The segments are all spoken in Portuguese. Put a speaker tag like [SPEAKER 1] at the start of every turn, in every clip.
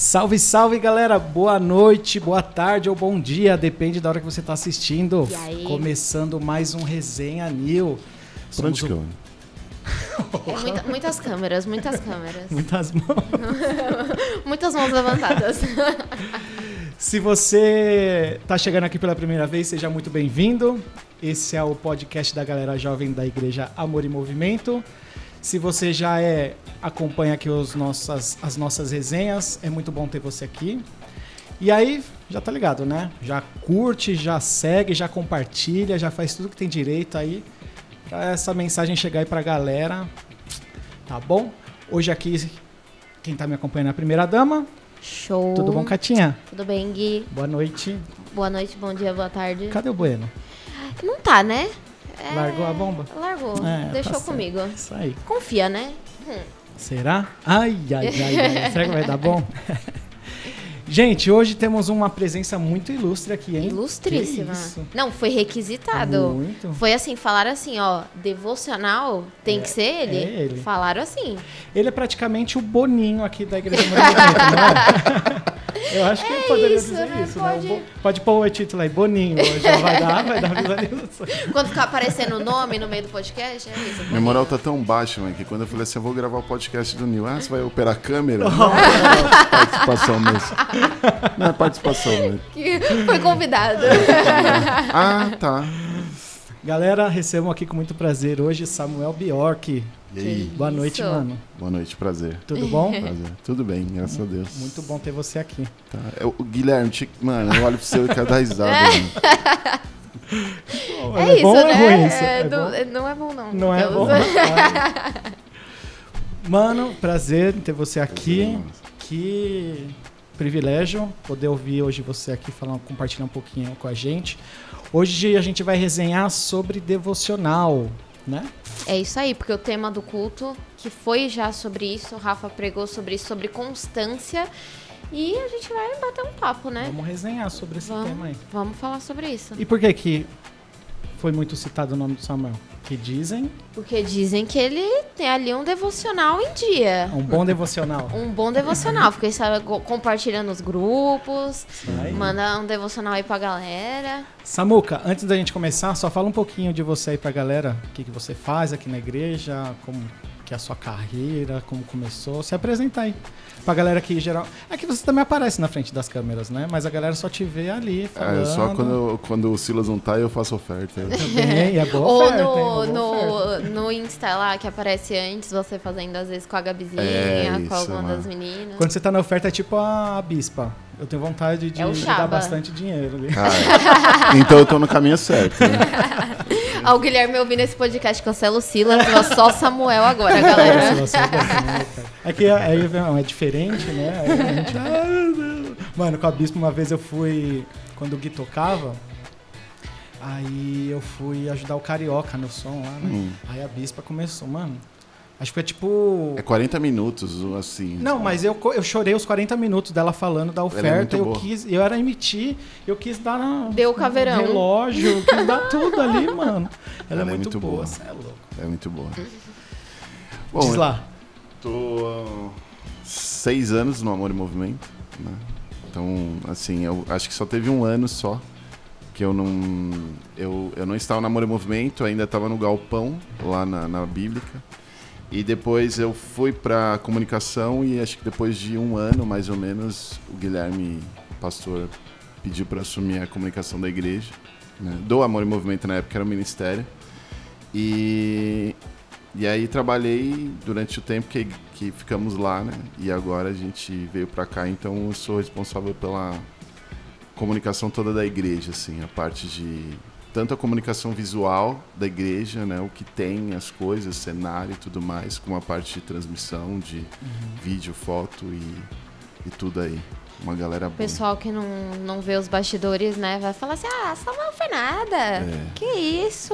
[SPEAKER 1] Salve, salve, galera! Boa noite, boa tarde ou bom dia, depende da hora que você está assistindo.
[SPEAKER 2] E aí?
[SPEAKER 1] Começando mais um Resenha New.
[SPEAKER 3] Pra onde que eu...
[SPEAKER 2] Muitas câmeras.
[SPEAKER 1] Muitas mãos.
[SPEAKER 2] Muitas mãos levantadas.
[SPEAKER 1] Se você está chegando aqui pela primeira vez, seja muito bem-vindo. Esse é o podcast da galera jovem da Igreja Amor e Movimento. Se você já acompanha aqui as nossas resenhas, é muito bom ter você aqui. E aí, já tá ligado, né? Já curte, já segue, já compartilha, já faz tudo que tem direito aí pra essa mensagem chegar aí pra galera. Tá bom? Hoje aqui, quem tá me acompanhando é a primeira dama.
[SPEAKER 2] Show.
[SPEAKER 1] Tudo bom, Catinha?
[SPEAKER 2] Tudo bem, Gui?
[SPEAKER 1] Boa noite.
[SPEAKER 2] Boa noite, bom dia, boa tarde.
[SPEAKER 1] Cadê o Bueno?
[SPEAKER 2] Não tá, né?
[SPEAKER 1] Largou a bomba?
[SPEAKER 2] Largou.
[SPEAKER 1] tá
[SPEAKER 2] Deixou
[SPEAKER 1] certo.
[SPEAKER 2] comigo.
[SPEAKER 1] Isso aí.
[SPEAKER 2] Confia, né?
[SPEAKER 1] Será? Ai. Será que vai dar bom? Gente, hoje temos uma presença muito ilustre aqui, hein?
[SPEAKER 2] Ilustríssima.
[SPEAKER 1] Que isso?
[SPEAKER 2] Não, foi requisitado.
[SPEAKER 1] Muito.
[SPEAKER 2] Foi assim, falaram assim, ó, devocional tem que ser ele.
[SPEAKER 1] é ele.
[SPEAKER 2] Falaram assim.
[SPEAKER 1] Ele é praticamente o Boninho aqui da Igreja Amor e Movimento, não é? Eu acho que ele poderia
[SPEAKER 2] isso,
[SPEAKER 1] dizer
[SPEAKER 2] né?
[SPEAKER 1] isso,
[SPEAKER 2] Pode.
[SPEAKER 1] né? Pode pôr o título aí, Boninho. Já vai dar visualização.
[SPEAKER 2] Quando ficar aparecendo o nome no meio do podcast, é isso.
[SPEAKER 3] Minha moral tá tão baixa, mano, que quando eu falei assim, eu vou gravar o podcast do Nil. Ah, você vai operar a câmera? Não, é participação mesmo. Não é participação mesmo.
[SPEAKER 2] Que foi convidado.
[SPEAKER 3] Ah, tá.
[SPEAKER 1] Galera, recebam aqui com muito prazer hoje Samuel Bjork.
[SPEAKER 3] E aí?
[SPEAKER 1] Boa noite,
[SPEAKER 2] Isso.
[SPEAKER 1] mano.
[SPEAKER 3] Boa noite, prazer.
[SPEAKER 1] Tudo bom?
[SPEAKER 3] Prazer. Tudo bem, graças a Deus.
[SPEAKER 1] Muito bom ter você aqui.
[SPEAKER 3] Tá. O Guilherme, mano, eu olho pro seu e quero dar risada. Mano.
[SPEAKER 2] É
[SPEAKER 1] bom
[SPEAKER 2] isso,
[SPEAKER 1] ou é
[SPEAKER 2] né?
[SPEAKER 1] ruim isso?
[SPEAKER 2] Não é bom, não.
[SPEAKER 1] Não é
[SPEAKER 2] Deus.
[SPEAKER 1] bom? Mano, prazer em ter você aqui. Que privilégio poder ouvir hoje você aqui compartilhar um pouquinho com a gente. Hoje a gente vai resenhar sobre devocional, né?
[SPEAKER 2] É isso aí, porque o tema do culto, que foi já sobre isso, o Rafa pregou sobre isso, sobre constância. E a gente vai bater um papo, né?
[SPEAKER 1] Vamos resenhar sobre esse tema aí.
[SPEAKER 2] Vamos falar sobre isso.
[SPEAKER 1] E por que foi muito citado o nome do Samuel? Que dizem...
[SPEAKER 2] Porque dizem que ele tem ali um devocional em dia.
[SPEAKER 1] Um bom devocional.
[SPEAKER 2] Um bom devocional. Fiquei compartilhando nos grupos,
[SPEAKER 1] Aí.
[SPEAKER 2] manda um devocional aí pra galera.
[SPEAKER 1] Samuca, antes da gente começar, só fala um pouquinho de você aí pra galera. O que você faz aqui na igreja, como que é a sua carreira, como começou. Se apresenta aí. Pra galera que geral... É que você também aparece na frente das câmeras, né? Mas a galera só te vê ali falando.
[SPEAKER 3] É, só quando o Silas não tá, eu faço oferta.
[SPEAKER 1] Também, é boa
[SPEAKER 2] Ou
[SPEAKER 1] oferta, hein? Boa oferta.
[SPEAKER 2] no Insta lá, que aparece antes, você fazendo às vezes com a Gabizinha, com
[SPEAKER 3] Isso,
[SPEAKER 2] alguma
[SPEAKER 3] mano.
[SPEAKER 2] das meninas.
[SPEAKER 1] Quando você tá na oferta é tipo a bispa. Eu tenho vontade de
[SPEAKER 2] É o
[SPEAKER 1] dar
[SPEAKER 2] Chaba.
[SPEAKER 1] bastante dinheiro ali.
[SPEAKER 3] Então eu tô no caminho certo. Né?
[SPEAKER 2] O Guilherme ouvindo esse podcast, cancela o Silas, só Samuel agora, galera.
[SPEAKER 1] É que aí é diferente, né? Aí a gente... meu Deus. Mano, com a bispa uma vez eu fui... Quando o Gui tocava, aí eu fui ajudar o Carioca no som lá, né? Aí a bispa começou, mano... Acho que foi tipo...
[SPEAKER 3] É 40 minutos, assim.
[SPEAKER 1] Não, mas eu chorei os 40 minutos dela falando da oferta.
[SPEAKER 3] muito
[SPEAKER 1] Eu era emitir, eu quis dar
[SPEAKER 2] Deu o caveirão.
[SPEAKER 1] relógio, eu quis dar tudo ali, mano. Ela é muito boa,
[SPEAKER 3] boa.
[SPEAKER 1] você é louco.
[SPEAKER 3] É muito boa.
[SPEAKER 1] Diz lá.
[SPEAKER 3] Tô 6 anos no Amor e Movimento, né? Então, assim, eu acho que só teve um ano só que eu não estava no Amor e Movimento, ainda estava no Galpão, lá na Bíblica. E depois eu fui para comunicação e acho que depois de um ano, mais ou menos, o Guilherme, pastor, pediu para assumir a comunicação da igreja, né? Do Amor e Movimento, na época era o ministério. E aí trabalhei durante o tempo que ficamos lá, né? E agora a gente veio para cá, então eu sou responsável pela comunicação toda da igreja, assim, a parte de... Tanto a comunicação visual da igreja, né, o que tem, as coisas, cenário e tudo mais, como a parte de transmissão, de vídeo, foto e tudo aí. Uma galera
[SPEAKER 2] O
[SPEAKER 3] boa.
[SPEAKER 2] pessoal que não vê os bastidores, né, vai falar assim, Samuel foi nada. Que isso?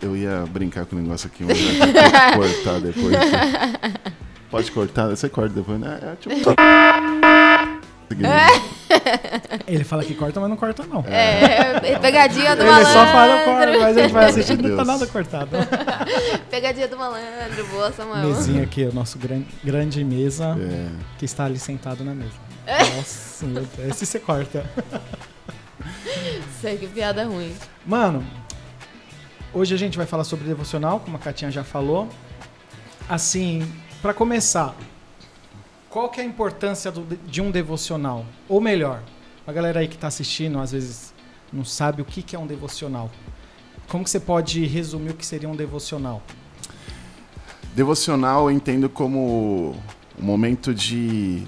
[SPEAKER 3] Eu ia brincar com o negócio aqui, mas eu vou cortar depois. Pode cortar? Você corta depois, né?
[SPEAKER 1] Ele fala que corta, mas não corta, não.
[SPEAKER 2] Pegadinha do
[SPEAKER 1] Ele
[SPEAKER 2] malandro.
[SPEAKER 1] só fala corta, mas a gente vai assistir
[SPEAKER 3] Meu
[SPEAKER 1] não tá
[SPEAKER 3] Deus.
[SPEAKER 1] nada cortado.
[SPEAKER 2] Pegadinha do malandro, boa, Samuel.
[SPEAKER 1] Mesinha aqui, o nosso grande mesa
[SPEAKER 3] É.
[SPEAKER 1] que está ali sentado na mesa. Nossa, meu Deus. Esse você corta.
[SPEAKER 2] Sei que piada ruim.
[SPEAKER 1] Mano, hoje a gente vai falar sobre devocional, como a Katinha já falou. Assim, pra começar, qual que é a importância de um devocional? Ou melhor, a galera aí que tá assistindo, às vezes não sabe o que é um devocional. Como que você pode resumir o que seria um devocional?
[SPEAKER 3] Devocional eu entendo como um momento de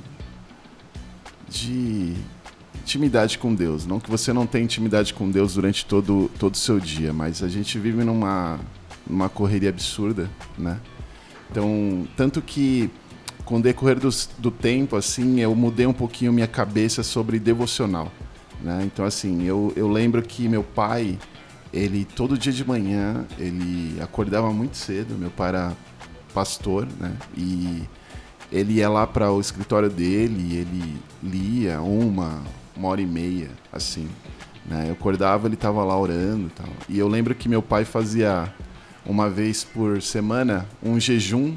[SPEAKER 3] intimidade com Deus. Não que você não tenha intimidade com Deus durante todo o seu dia, mas a gente vive numa correria absurda, né? Então, tanto que com o decorrer do tempo, assim, eu mudei um pouquinho minha cabeça sobre devocional, né? Então, assim, eu lembro que meu pai, ele todo dia de manhã, ele acordava muito cedo, meu pai era pastor, né? E ele ia lá para o escritório dele, ele lia uma hora e meia, assim, né? Eu acordava, ele estava lá orando e tal. E eu lembro que meu pai fazia uma vez por semana um jejum,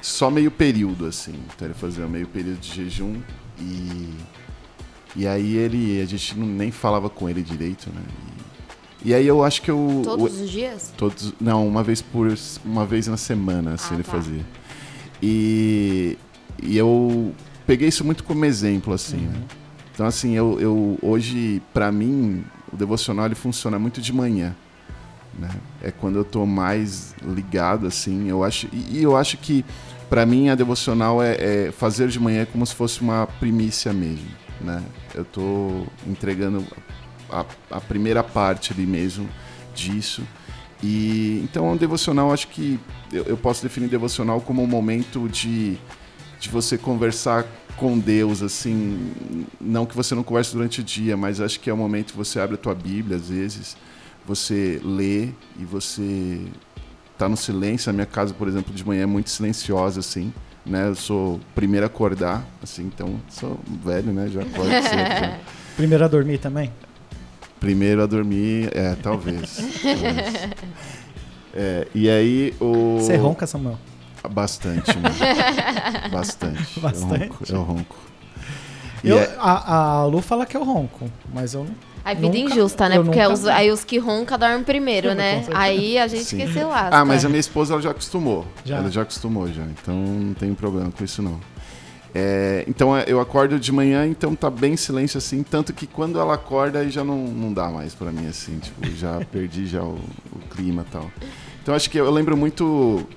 [SPEAKER 3] só meio período, assim. Então ele fazia meio período de jejum e aí a gente nem falava com ele direito, né? E aí eu acho que eu...
[SPEAKER 2] Todos os dias?
[SPEAKER 3] Não, uma vez na semana, assim, ele
[SPEAKER 2] tá.
[SPEAKER 3] fazia. E eu peguei isso muito como exemplo, assim, né? Então, assim, eu hoje, pra mim, o devocional ele funciona muito de manhã, né? É quando eu tô mais ligado, assim, eu acho que pra mim a devocional é fazer de manhã como se fosse uma primícia mesmo, né? Eu tô entregando a primeira parte ali mesmo disso. E então o devocional, acho que eu posso definir devocional como um momento de você conversar com Deus, assim, não que você não converse durante o dia, mas acho que é o momento que você abre a tua Bíblia, às vezes, você lê e você tá no silêncio. A minha casa, por exemplo, de manhã é muito silenciosa, assim, né? Eu sou o primeiro a acordar, assim, então sou velho, né? Já acordo cedo. Já.
[SPEAKER 1] Primeiro a dormir também?
[SPEAKER 3] Primeiro a dormir, talvez. E aí o...
[SPEAKER 1] Você ronca, Samuel?
[SPEAKER 3] Bastante, mano. Bastante.
[SPEAKER 1] Bastante?
[SPEAKER 3] Eu ronco.
[SPEAKER 1] A Lu fala que eu ronco, mas eu não.
[SPEAKER 2] A vida
[SPEAKER 1] Nunca-
[SPEAKER 2] injusta, né?
[SPEAKER 1] eu
[SPEAKER 2] Porque
[SPEAKER 1] nunca vi.
[SPEAKER 2] aí os que roncam dormem primeiro,
[SPEAKER 1] Com
[SPEAKER 2] né?
[SPEAKER 1] certeza.
[SPEAKER 2] Aí a gente
[SPEAKER 3] Sim.
[SPEAKER 2] que se lasca.
[SPEAKER 3] Ah, mas a minha esposa ela já acostumou.
[SPEAKER 1] Já?
[SPEAKER 3] Ela já acostumou já. Então não tem problema com isso não. Então eu acordo de manhã, então tá bem silêncio assim, tanto que quando ela acorda aí já não dá mais pra mim assim, tipo, já perdi já o clima e tal. Então acho que eu lembro muito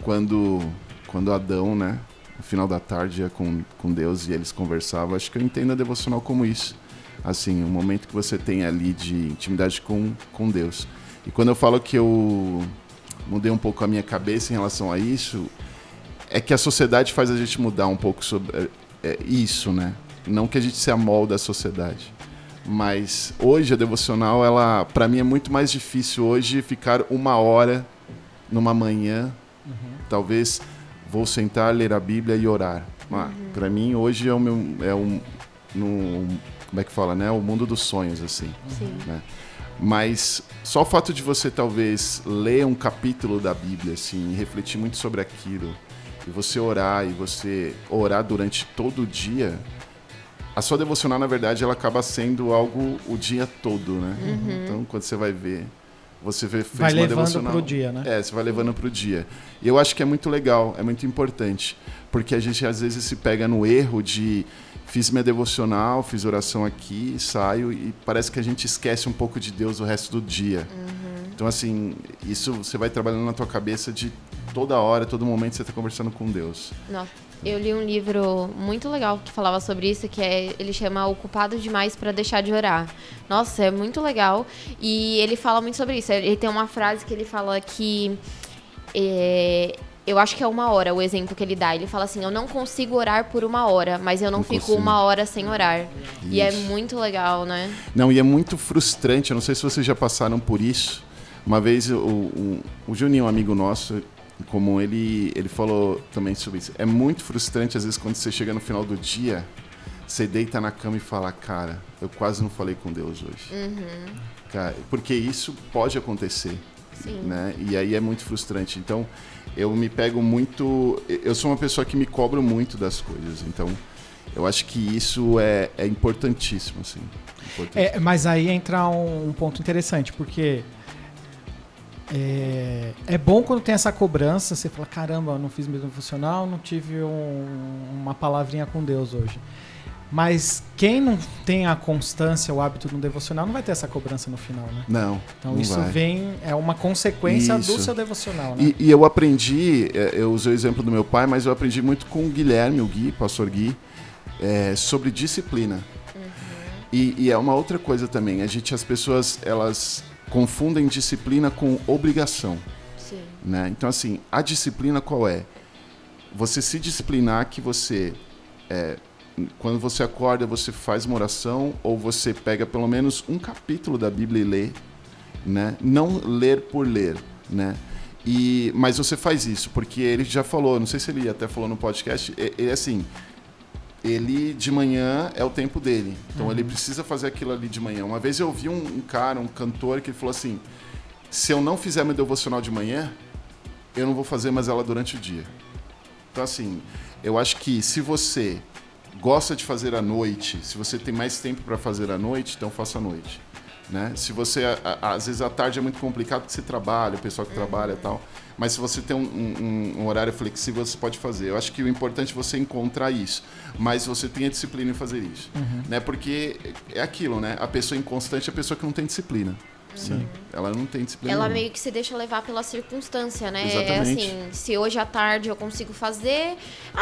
[SPEAKER 3] quando Adão, né, no final da tarde ia com Deus e eles conversavam. Acho que eu entendo a devocional como isso. Assim, um momento que você tem ali de intimidade com Deus. E quando eu falo que eu mudei um pouco a minha cabeça em relação a isso, é que a sociedade faz a gente mudar um pouco sobre isso, né? Não que a gente se amolde à sociedade. Mas hoje a devocional, ela, pra mim é muito mais difícil hoje ficar 1 hora numa manhã. Talvez vou sentar, ler a Bíblia e orar. Pra mim hoje como é que fala, né? O mundo dos sonhos, assim.
[SPEAKER 2] Sim.
[SPEAKER 3] Né? Mas só o fato de você talvez ler um capítulo da Bíblia, assim, e refletir muito sobre aquilo, e você orar durante todo o dia, a sua devocional, na verdade, ela acaba sendo algo o dia todo, né? Então, quando você vai ver, você fez
[SPEAKER 1] Vai
[SPEAKER 3] uma
[SPEAKER 1] levando
[SPEAKER 3] devocional.
[SPEAKER 1] pro dia, né?
[SPEAKER 3] Você vai levando pro dia. E eu acho que é muito legal, é muito importante, porque a gente às vezes se pega no erro de fiz minha devocional, fiz oração aqui, saio e parece que a gente esquece um pouco de Deus o resto do dia. Então, assim, isso você vai trabalhando na tua cabeça de toda hora, todo momento você está conversando com Deus.
[SPEAKER 2] Nossa, eu li um livro muito legal que falava sobre isso, que ele chama Ocupado Demais para Deixar de Orar. Nossa, é muito legal. E ele fala muito sobre isso. Ele tem uma frase que ele fala que... eu acho que é 1 hora o exemplo que ele dá. Ele fala assim, eu não consigo orar por 1 hora, mas eu não fico
[SPEAKER 3] consigo.
[SPEAKER 2] 1 hora sem orar. E é
[SPEAKER 3] Isso.
[SPEAKER 2] muito legal, né?
[SPEAKER 3] Não, e é muito frustrante, eu não sei se vocês já passaram por isso. Uma vez o Juninho, um amigo nosso, como ele falou também sobre isso. É muito frustrante, às vezes, quando você chega no final do dia, você deita na cama e fala, cara, eu quase não falei com Deus hoje. Cara, porque isso pode acontecer.
[SPEAKER 2] Sim.
[SPEAKER 3] Né? E aí é muito frustrante. Então, eu me pego muito... Eu sou uma pessoa que me cobro muito das coisas. Então, eu acho que isso é importantíssimo, assim.
[SPEAKER 1] Mas aí entra um ponto interessante, porque é bom quando tem essa cobrança, você fala, caramba, eu não fiz meu devocional, não tive uma palavrinha com Deus hoje. Mas quem não tem a constância, o hábito no devocional, não vai ter essa cobrança no final, né?
[SPEAKER 3] Não.
[SPEAKER 1] Então
[SPEAKER 3] não
[SPEAKER 1] isso
[SPEAKER 3] vai.
[SPEAKER 1] é uma consequência do seu devocional, né?
[SPEAKER 3] E eu aprendi, eu usei o exemplo do meu pai, mas eu aprendi muito com o Guilherme, o Gui, pastor Gui, sobre disciplina. E é uma outra coisa também, as pessoas, elas confundem disciplina com obrigação.
[SPEAKER 2] Sim.
[SPEAKER 3] Né? Então, assim, a disciplina qual é? Você se disciplinar que você... quando você acorda, você faz uma oração ou você pega pelo menos um capítulo da Bíblia e lê, né? Não ler por ler, né? Mas você faz isso, porque ele já falou, não sei se ele até falou no podcast, ele de manhã é o tempo dele, então ele precisa fazer aquilo ali de manhã. Uma vez eu ouvi um cantor, que ele falou assim, se eu não fizer meu devocional de manhã, eu não vou fazer mais ela durante o dia. Então, assim, eu acho que se você gosta de fazer à noite, se você tem mais tempo para fazer à noite, então faça à noite. Né? Se você, às vezes à tarde é muito complicado porque você trabalha, o pessoal que trabalha e tal, mas se você tem um horário flexível, você pode fazer. Eu acho que o importante é você encontrar isso, mas você tenha disciplina em fazer isso. Né? Porque é aquilo, né? A pessoa inconstante é a pessoa que não tem disciplina. Sim. Ela não tem disciplina.
[SPEAKER 2] Ela
[SPEAKER 3] nenhuma.
[SPEAKER 2] meio que se deixa levar pela circunstância, né?
[SPEAKER 3] Exatamente.
[SPEAKER 2] É assim, se hoje à tarde eu consigo fazer,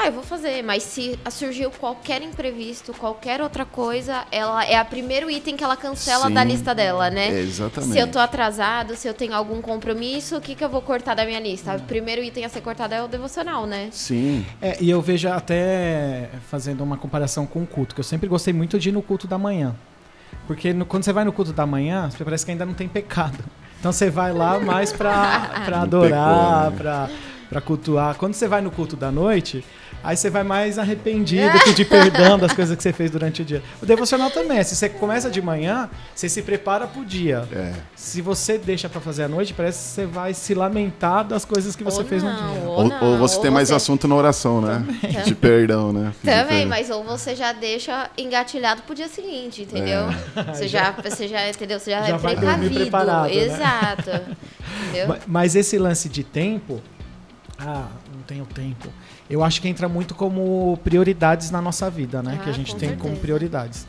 [SPEAKER 2] eu vou fazer. Mas se surgiu qualquer imprevisto, qualquer outra coisa, ela é o primeiro item que ela cancela da lista dela, né?
[SPEAKER 3] Exatamente.
[SPEAKER 2] Se eu tô atrasado, se eu tenho algum compromisso, o que eu vou cortar da minha lista? O primeiro item a ser cortado é o devocional, né?
[SPEAKER 3] Sim.
[SPEAKER 1] E eu vejo até fazendo uma comparação com o culto, que eu sempre gostei muito de ir no culto da manhã. Porque quando você vai no culto da manhã, você parece que ainda não tem pecado. Então você vai lá mais pra adorar, pra cultuar. Quando você vai no culto da noite, aí você vai mais arrependido, pedir perdão das coisas que você fez durante o dia. O devocional também. Se você começa de manhã, você se prepara pro dia. Se você deixa pra fazer à noite, parece que você vai se lamentar das coisas que você fez no dia.
[SPEAKER 3] Ou você tem mais assunto na oração, né? De perdão, né?
[SPEAKER 2] Também, mas ou você já deixa engatilhado pro dia seguinte, entendeu? Você já entendeu? Você já é
[SPEAKER 1] vai
[SPEAKER 2] precavido.
[SPEAKER 1] preparado,
[SPEAKER 2] Exato.
[SPEAKER 1] Né?
[SPEAKER 2] Entendeu?
[SPEAKER 1] Mas esse lance de tempo, não tenho tempo. Eu acho que entra muito como prioridades na nossa vida, né? Que a gente tem como prioridades.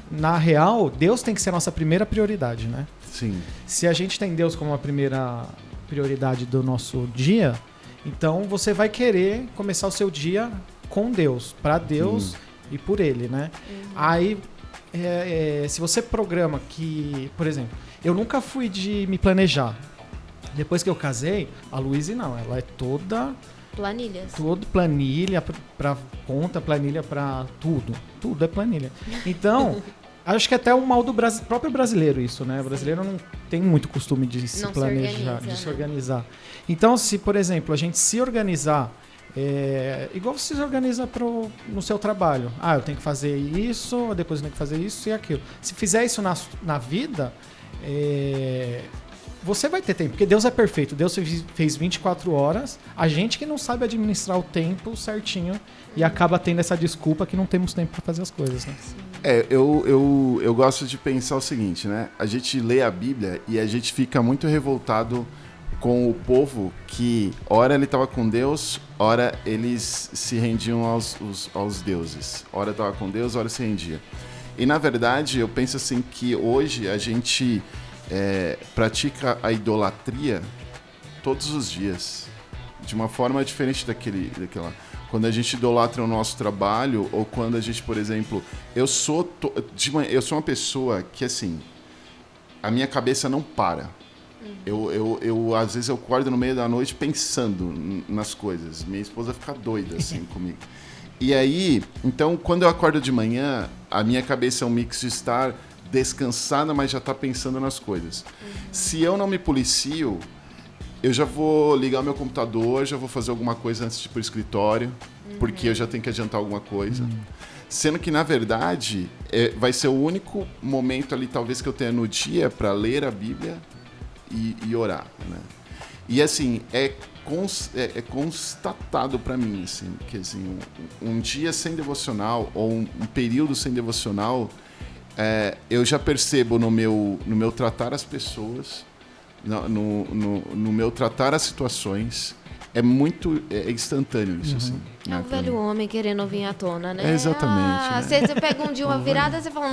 [SPEAKER 1] Na real, Deus tem que ser a nossa primeira prioridade, né?
[SPEAKER 3] Sim.
[SPEAKER 1] Se a gente tem Deus como a primeira prioridade do nosso dia, então você vai querer começar o seu dia com Deus, para Deus e por Ele, né? Aí, se você programa que, por exemplo, eu nunca fui de me planejar. Depois que eu casei, a Luíse não, ela é toda...
[SPEAKER 2] Planilhas.
[SPEAKER 1] Tudo planilha para conta, planilha para tudo. Tudo é planilha. Então, acho que até o mal do próprio brasileiro isso, né? O brasileiro não tem muito costume de se planejar, de se organizar. Então, se, por exemplo, a gente se organizar, igual você se organiza no seu trabalho. Eu tenho que fazer isso, depois eu tenho que fazer isso e aquilo. Se fizer isso na vida... você vai ter tempo, porque Deus é perfeito. Deus fez 24 horas, a gente que não sabe administrar o tempo certinho e acaba tendo essa desculpa que não temos tempo para fazer as coisas, né?
[SPEAKER 3] Eu gosto de pensar o seguinte, né? A gente lê a Bíblia e a gente fica muito revoltado com o povo que, ora ele estava com Deus, ora eles se rendiam aos deuses. Ora estava com Deus, ora se rendia. E, na verdade, eu penso assim que hoje a gente... pratica a idolatria todos os dias, de uma forma diferente daquela. Quando a gente idolatra o nosso trabalho, ou quando a gente, por exemplo, eu sou uma pessoa que, assim, a minha cabeça não para. Eu às vezes eu acordo no meio da noite pensando nas coisas. Minha esposa fica doida assim comigo. E aí, então, quando eu acordo de manhã, a minha cabeça é um mix de estar descansada, mas já está pensando nas coisas. Se eu não me policio, eu já vou ligar meu computador, já vou fazer alguma coisa antes de ir pro escritório, porque eu já tenho que adiantar alguma coisa. Sendo que, na verdade, vai ser o único momento ali, talvez, que eu tenha no dia para ler a Bíblia e orar, né? E, assim, é constatado para mim, assim, que assim, um dia sem devocional ou um período sem devocional, eu já percebo no meu tratar as pessoas, no meu tratar as situações, é muito instantâneo isso, assim.
[SPEAKER 2] É o velho homem querendo vir à tona, né?
[SPEAKER 3] Exatamente.
[SPEAKER 2] Né? Você pega um dia uma virada, você fala,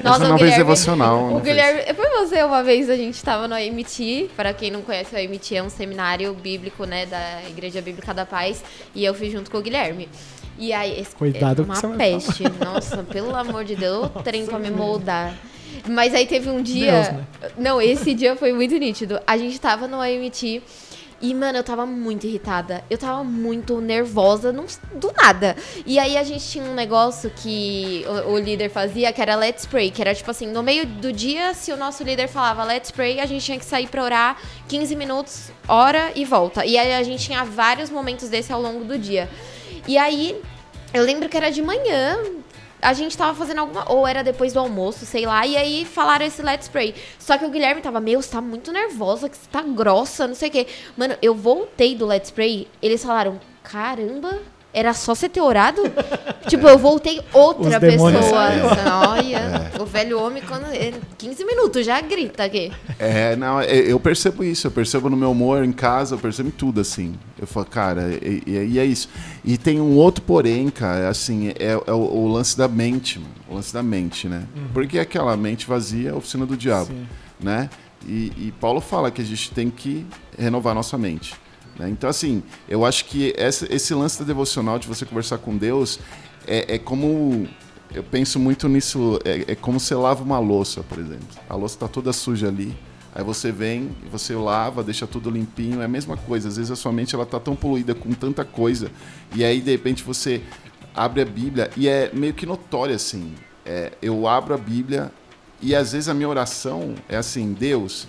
[SPEAKER 3] Nossa, uma vez devocional.
[SPEAKER 2] O Guilherme, foi você uma vez, a gente estava no AMT, para quem não conhece, o AMT é um seminário bíblico, né, da Igreja Bíblica da Paz, e eu fui junto com o Guilherme. E aí,
[SPEAKER 1] cuidado
[SPEAKER 2] uma
[SPEAKER 1] com
[SPEAKER 2] peste. Nossa, pelo amor de Deus, o trem pra me moldar. Mas aí teve um dia...
[SPEAKER 1] Deus, né?
[SPEAKER 2] Não, esse dia foi muito nítido. A gente tava no AMT... E, mano, eu tava muito irritada. Eu tava muito nervosa, do nada. E aí a gente tinha um negócio que o líder fazia, que era let's pray. Que era tipo assim, no meio do dia, se o nosso líder falava let's pray, a gente tinha que sair pra orar 15 minutos, ora e volta. E aí a gente tinha vários momentos desse ao longo do dia. E aí, eu lembro que era de manhã... A gente tava fazendo alguma... Ou era depois do almoço, sei lá. E aí falaram esse let's pray. Só que o Guilherme tava... Você tá muito nervosa, que você tá grossa, não sei o quê. Mano, eu voltei do let's pray. Eles falaram... Caramba, era só você ter orado? Tipo, eu voltei outra pessoa. Olha, o velho homem, quando 15 minutos, já grita aqui.
[SPEAKER 3] Não, eu percebo isso. Eu percebo no meu humor em casa, eu percebo em tudo, assim. Eu falo, cara, e é isso. E tem um outro porém, cara, assim, é o lance da mente, mano. O lance da mente, né? Porque aquela mente vazia é a oficina do diabo, né? E Paulo fala que a gente tem que renovar nossa mente. Né? Então, assim, eu acho que esse lance da devocional, de você conversar com Deus, é como... Eu penso muito nisso, é como você lava uma louça, por exemplo. A louça está toda suja ali, aí você vem, você lava, deixa tudo limpinho, é a mesma coisa. Às vezes a sua mente está tão poluída com tanta coisa, e aí, de repente, você abre a Bíblia, e é meio que notório, assim. Eu abro a Bíblia, e às vezes a minha oração é assim, Deus...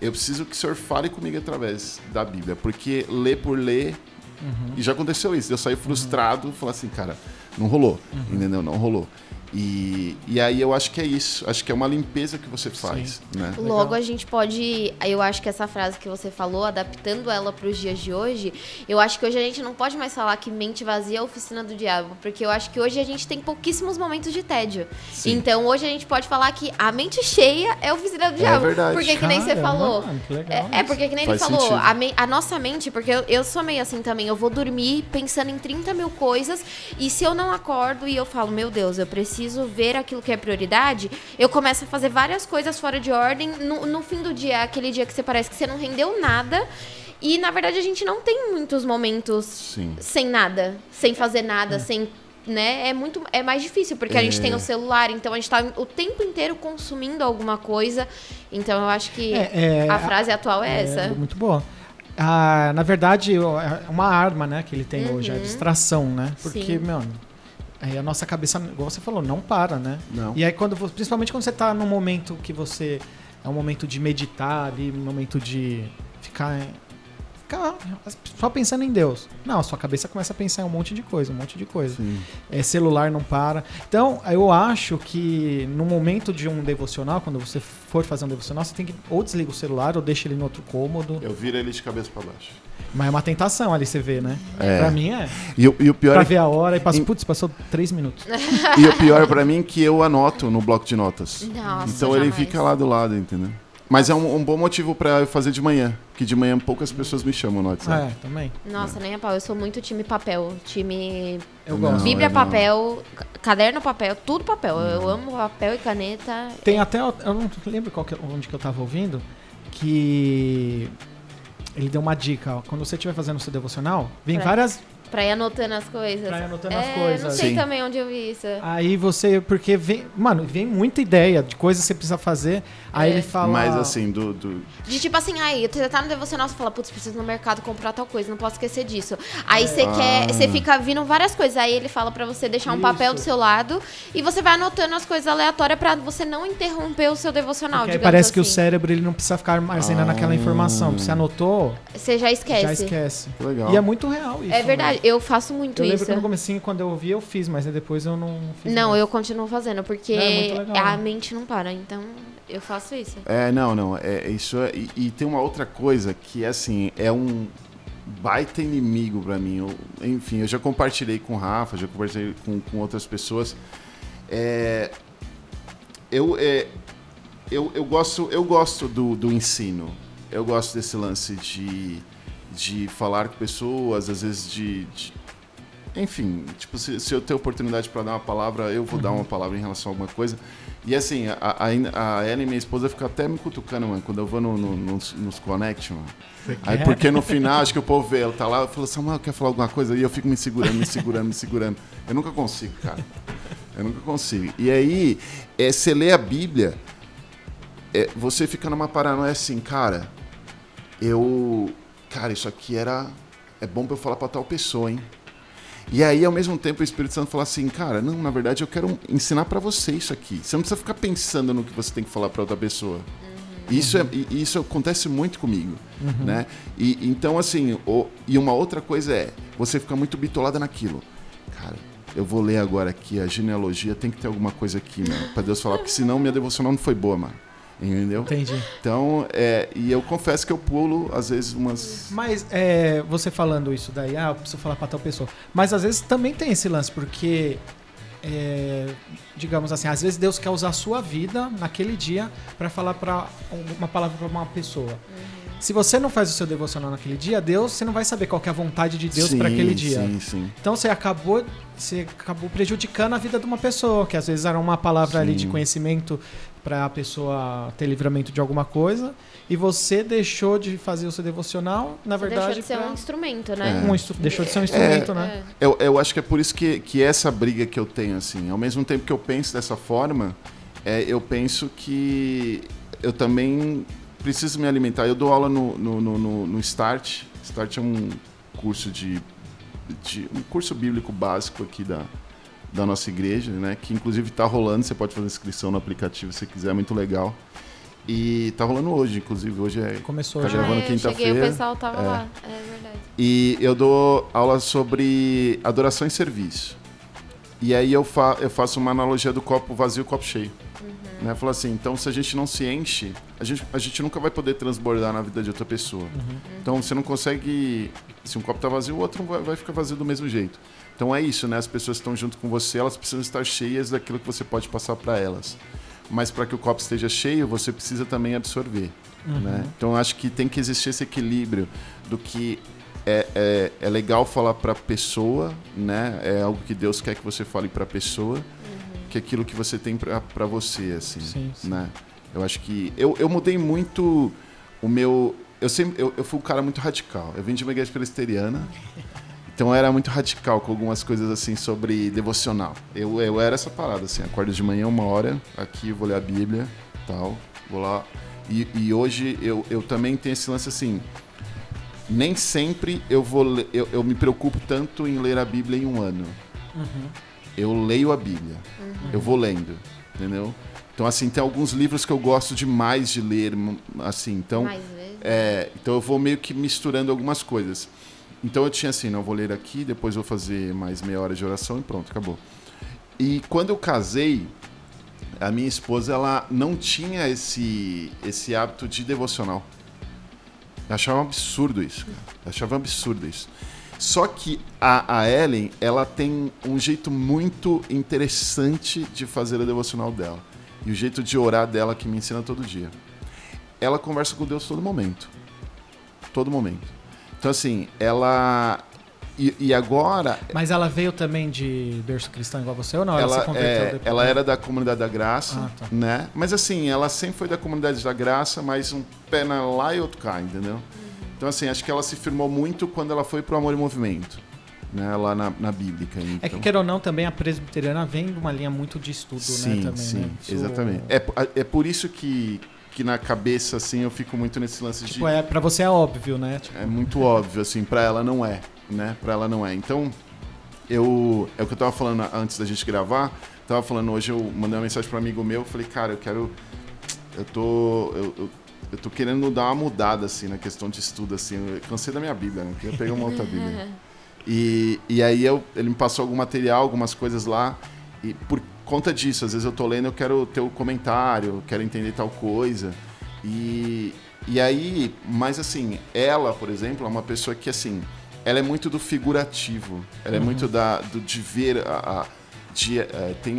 [SPEAKER 3] Eu preciso que o senhor fale comigo através da Bíblia, porque ler por ler, e já aconteceu isso, eu saí frustrado, falar assim, cara, não rolou, entendeu? Não rolou. E aí eu acho que é isso, acho que é uma limpeza que você faz, né?
[SPEAKER 2] Logo a gente pode, eu acho que essa frase que você falou, adaptando ela para os dias de hoje, eu acho que hoje a gente não pode mais falar que mente vazia é a oficina do diabo, porque eu acho que hoje a gente tem pouquíssimos momentos de tédio. Sim. Então hoje a gente pode falar que a mente cheia é a oficina do diabo. É verdade. Porque que nem você falou. Porque que nem ele falou, a nossa mente, porque eu sou meio assim também, eu vou dormir pensando em 30 mil coisas, e se eu não acordo e eu falo, meu Deus, eu preciso ver aquilo que é prioridade, eu começo a fazer várias coisas fora de ordem. No fim do dia, aquele dia que você parece que você não rendeu nada. E, na verdade, a gente não tem muitos momentos sem nada, sem fazer nada, sem... Né? É mais difícil, porque a gente tem o celular, então a gente tá o tempo inteiro consumindo alguma coisa. Então, eu acho que a frase atual é essa.
[SPEAKER 1] Muito boa. Na verdade, é uma arma, né, que ele tem hoje, a distração, né? Porque, a nossa cabeça, igual você falou, não para, né? Não. E aí, principalmente quando você tá num momento que você... É um momento de meditar ali, um momento de ficar só pensando em Deus. Não, a sua cabeça começa a pensar em um monte de coisa. Sim. Celular não para. Então, eu acho que no momento de um devocional, quando você for fazer um devocional, você tem que ou desliga o celular ou deixa ele no outro cômodo.
[SPEAKER 3] Eu viro ele de cabeça para baixo.
[SPEAKER 1] Mas é uma tentação ali, você vê, né? Pra mim é.
[SPEAKER 3] E o pior
[SPEAKER 1] pra ver a hora e passou 3 minutos.
[SPEAKER 3] E o pior pra mim é que eu anoto no bloco de notas.
[SPEAKER 2] Nossa,
[SPEAKER 3] então ele fica lá do lado, entendeu? Mas é um bom motivo pra eu fazer de manhã. Que de manhã poucas pessoas me chamam no WhatsApp.
[SPEAKER 1] Também.
[SPEAKER 2] Nossa, nem a pau. Eu sou muito time papel. Time...
[SPEAKER 1] Eu gosto.
[SPEAKER 2] Bíblia, papel, caderno, papel, tudo papel. Eu amo papel e caneta.
[SPEAKER 1] Tem até... Eu não lembro onde que eu tava ouvindo, que... Ele deu uma dica, ó. Quando você estiver fazendo o seu devocional, vem várias...
[SPEAKER 2] Pra ir anotando as coisas. Não sei também onde eu vi isso.
[SPEAKER 1] Aí você... Porque vem muita ideia de coisas que você precisa fazer. Aí ele fala...
[SPEAKER 3] Mas assim,
[SPEAKER 2] De tipo assim, aí você tá no devocional, você fala, putz, preciso ir no mercado comprar tal coisa, não posso esquecer disso. Aí você fica vindo várias coisas. Aí ele fala pra você deixar um papel do seu lado e você vai anotando as coisas aleatórias pra você não interromper o seu devocional.
[SPEAKER 1] Porque aí parece que o cérebro ele não precisa ficar armazenando aquela informação. Você anotou...
[SPEAKER 2] Você já esquece.
[SPEAKER 3] Legal.
[SPEAKER 1] E é muito real isso.
[SPEAKER 2] É verdade. verdade, eu faço muito
[SPEAKER 1] Eu
[SPEAKER 2] isso.
[SPEAKER 1] lembro que no comecinho, quando eu ouvi, eu fiz, mas depois eu não fiz
[SPEAKER 2] Não,
[SPEAKER 1] mais.
[SPEAKER 2] eu continuo fazendo, porque
[SPEAKER 1] É muito legal,
[SPEAKER 2] a
[SPEAKER 1] né?
[SPEAKER 2] mente não para, então eu faço isso.
[SPEAKER 3] Não. Isso e tem uma outra coisa que, assim, é um baita inimigo pra mim. Enfim, eu já compartilhei com o Rafa, já compartilhei com outras pessoas. Eu gosto do ensino. Eu gosto desse lance de falar com pessoas, às vezes enfim, tipo, se eu tenho oportunidade para dar uma palavra, eu vou dar uma palavra em relação a alguma coisa. E assim, a Ellen, minha esposa, fica até me cutucando, mano, quando eu vou nos Connect, mano. Aí, porque no final, acho que o povo vê, ela tá lá, eu falo, Samuel, quer falar alguma coisa? E eu fico me segurando. Eu nunca consigo, cara. Eu nunca consigo. E aí, você lê a Bíblia, você fica numa paranoia assim, cara, isso aqui é bom pra eu falar pra tal pessoa, hein? E aí, ao mesmo tempo, o Espírito Santo fala assim, cara, não, na verdade, eu quero ensinar pra você isso aqui. Você não precisa ficar pensando no que você tem que falar pra outra pessoa. Isso acontece muito comigo, né? E então, assim, e uma outra coisa você fica muito bitolada naquilo. Cara, eu vou ler agora aqui a genealogia, tem que ter alguma coisa aqui, mano, pra Deus falar, porque senão minha devocional não foi boa, mano. Entendeu?
[SPEAKER 1] Entendi.
[SPEAKER 3] Então, e eu confesso que eu pulo, às vezes, umas...
[SPEAKER 1] Mas você falando isso daí, eu preciso falar pra tal pessoa. Mas às vezes também tem esse lance, porque, digamos assim, às vezes Deus quer usar a sua vida naquele dia pra falar uma palavra pra uma pessoa. Se você não faz o seu devocional naquele dia, você não vai saber qual que é a vontade de Deus para aquele dia.
[SPEAKER 3] Sim.
[SPEAKER 1] Então você acabou prejudicando a vida de uma pessoa, que às vezes era uma palavra ali de conhecimento para a pessoa ter livramento de alguma coisa, e você deixou de fazer o seu devocional, na verdade...
[SPEAKER 2] Deixou de ser um instrumento, né?
[SPEAKER 1] Deixou de ser um instrumento, né?
[SPEAKER 3] Eu acho que é por isso que essa briga que eu tenho, assim, ao mesmo tempo que eu penso dessa forma, eu penso que eu também preciso me alimentar. Eu dou aula no Start. Start é um curso um curso bíblico básico aqui da nossa igreja, né? Que inclusive está rolando, você pode fazer inscrição no aplicativo se quiser, é muito legal. E tá rolando hoje, inclusive. Hoje
[SPEAKER 1] começou
[SPEAKER 3] tá
[SPEAKER 1] hoje.
[SPEAKER 3] gravando
[SPEAKER 2] eu
[SPEAKER 3] quinta-feira.
[SPEAKER 2] cheguei, o pessoal tava lá, é verdade.
[SPEAKER 3] E eu dou aula sobre adoração e serviço. E aí eu faço uma analogia do copo vazio e copo cheio. Né? Falo assim, então se a gente não se enche, a gente nunca vai poder transbordar na vida de outra pessoa. Então você não consegue... Se um copo tá vazio, o outro vai ficar vazio do mesmo jeito. Então é isso, né? As pessoas que estão junto com você, elas precisam estar cheias daquilo que você pode passar para elas. Mas para que o copo esteja cheio, você precisa também absorver. Né? Então eu acho que tem que existir esse equilíbrio do que é legal falar para a pessoa, né? É algo que Deus quer que você fale para a pessoa, que é aquilo que você tem para você, assim.
[SPEAKER 1] Sim.
[SPEAKER 3] Né? Eu acho que eu mudei muito o meu... Eu fui um cara muito radical. Eu vim de uma igreja presbiteriana. Então eu era muito radical com algumas coisas assim sobre devocional. Eu era essa parada, assim, acordo de manhã 1h, aqui vou ler a Bíblia, tal, vou lá. E hoje eu também tenho esse lance assim, nem sempre eu me preocupo tanto em ler a Bíblia em um ano. Eu leio a Bíblia, eu vou lendo, entendeu? Então assim, tem alguns livros que eu gosto demais de ler, assim, então...
[SPEAKER 2] Mais vezes.
[SPEAKER 3] Então eu vou meio que misturando algumas coisas. Então eu tinha assim, não, eu vou ler aqui, depois vou fazer mais meia hora de oração e pronto, acabou. E quando eu casei, a minha esposa, ela não tinha esse hábito de devocional. Eu achava um absurdo isso, cara. Eu achava um absurdo isso. Só que a Ellen, ela tem um jeito muito interessante de fazer a devocional dela. E o jeito de orar dela que me ensina todo dia. Ela conversa com Deus todo momento. Todo momento. Então, assim, ela... E agora...
[SPEAKER 1] Mas ela veio também de berço cristão igual você ou não? Ela se converteu depois?
[SPEAKER 3] Ela era da Comunidade da Graça,
[SPEAKER 1] tá.
[SPEAKER 3] né? Mas, assim, ela sempre foi da Comunidade da Graça, mas um pé lá e outro cá, entendeu? Então, assim, acho que ela se firmou muito quando ela foi pro Amor e Movimento, né? Lá na Bíblica. Então.
[SPEAKER 1] É que, quer ou não, também a presbiteriana vem de uma linha muito de estudo,
[SPEAKER 3] sim,
[SPEAKER 1] né? Também,
[SPEAKER 3] sim,
[SPEAKER 1] né?
[SPEAKER 3] exatamente. É por isso que na cabeça, assim, eu fico muito nesse lance de...
[SPEAKER 1] Pra você é óbvio, né?
[SPEAKER 3] É muito óbvio, assim, pra ela não é, né? Pra ela não é. Então, é o que eu tava falando antes da gente gravar, tava falando hoje, eu mandei uma mensagem pra um amigo meu, falei, cara, eu tô querendo dar uma mudada, assim, na questão de estudo, assim, eu cansei da minha Bíblia, né? Eu queria pegar uma outra Bíblia. E aí ele me passou algum material, algumas coisas lá, e por conta disso, às vezes eu tô lendo, eu quero ter um comentário, quero entender tal coisa. E aí, mas assim, ela, por exemplo, é uma pessoa que, assim, ela é muito do figurativo. Ela é muito de ver tem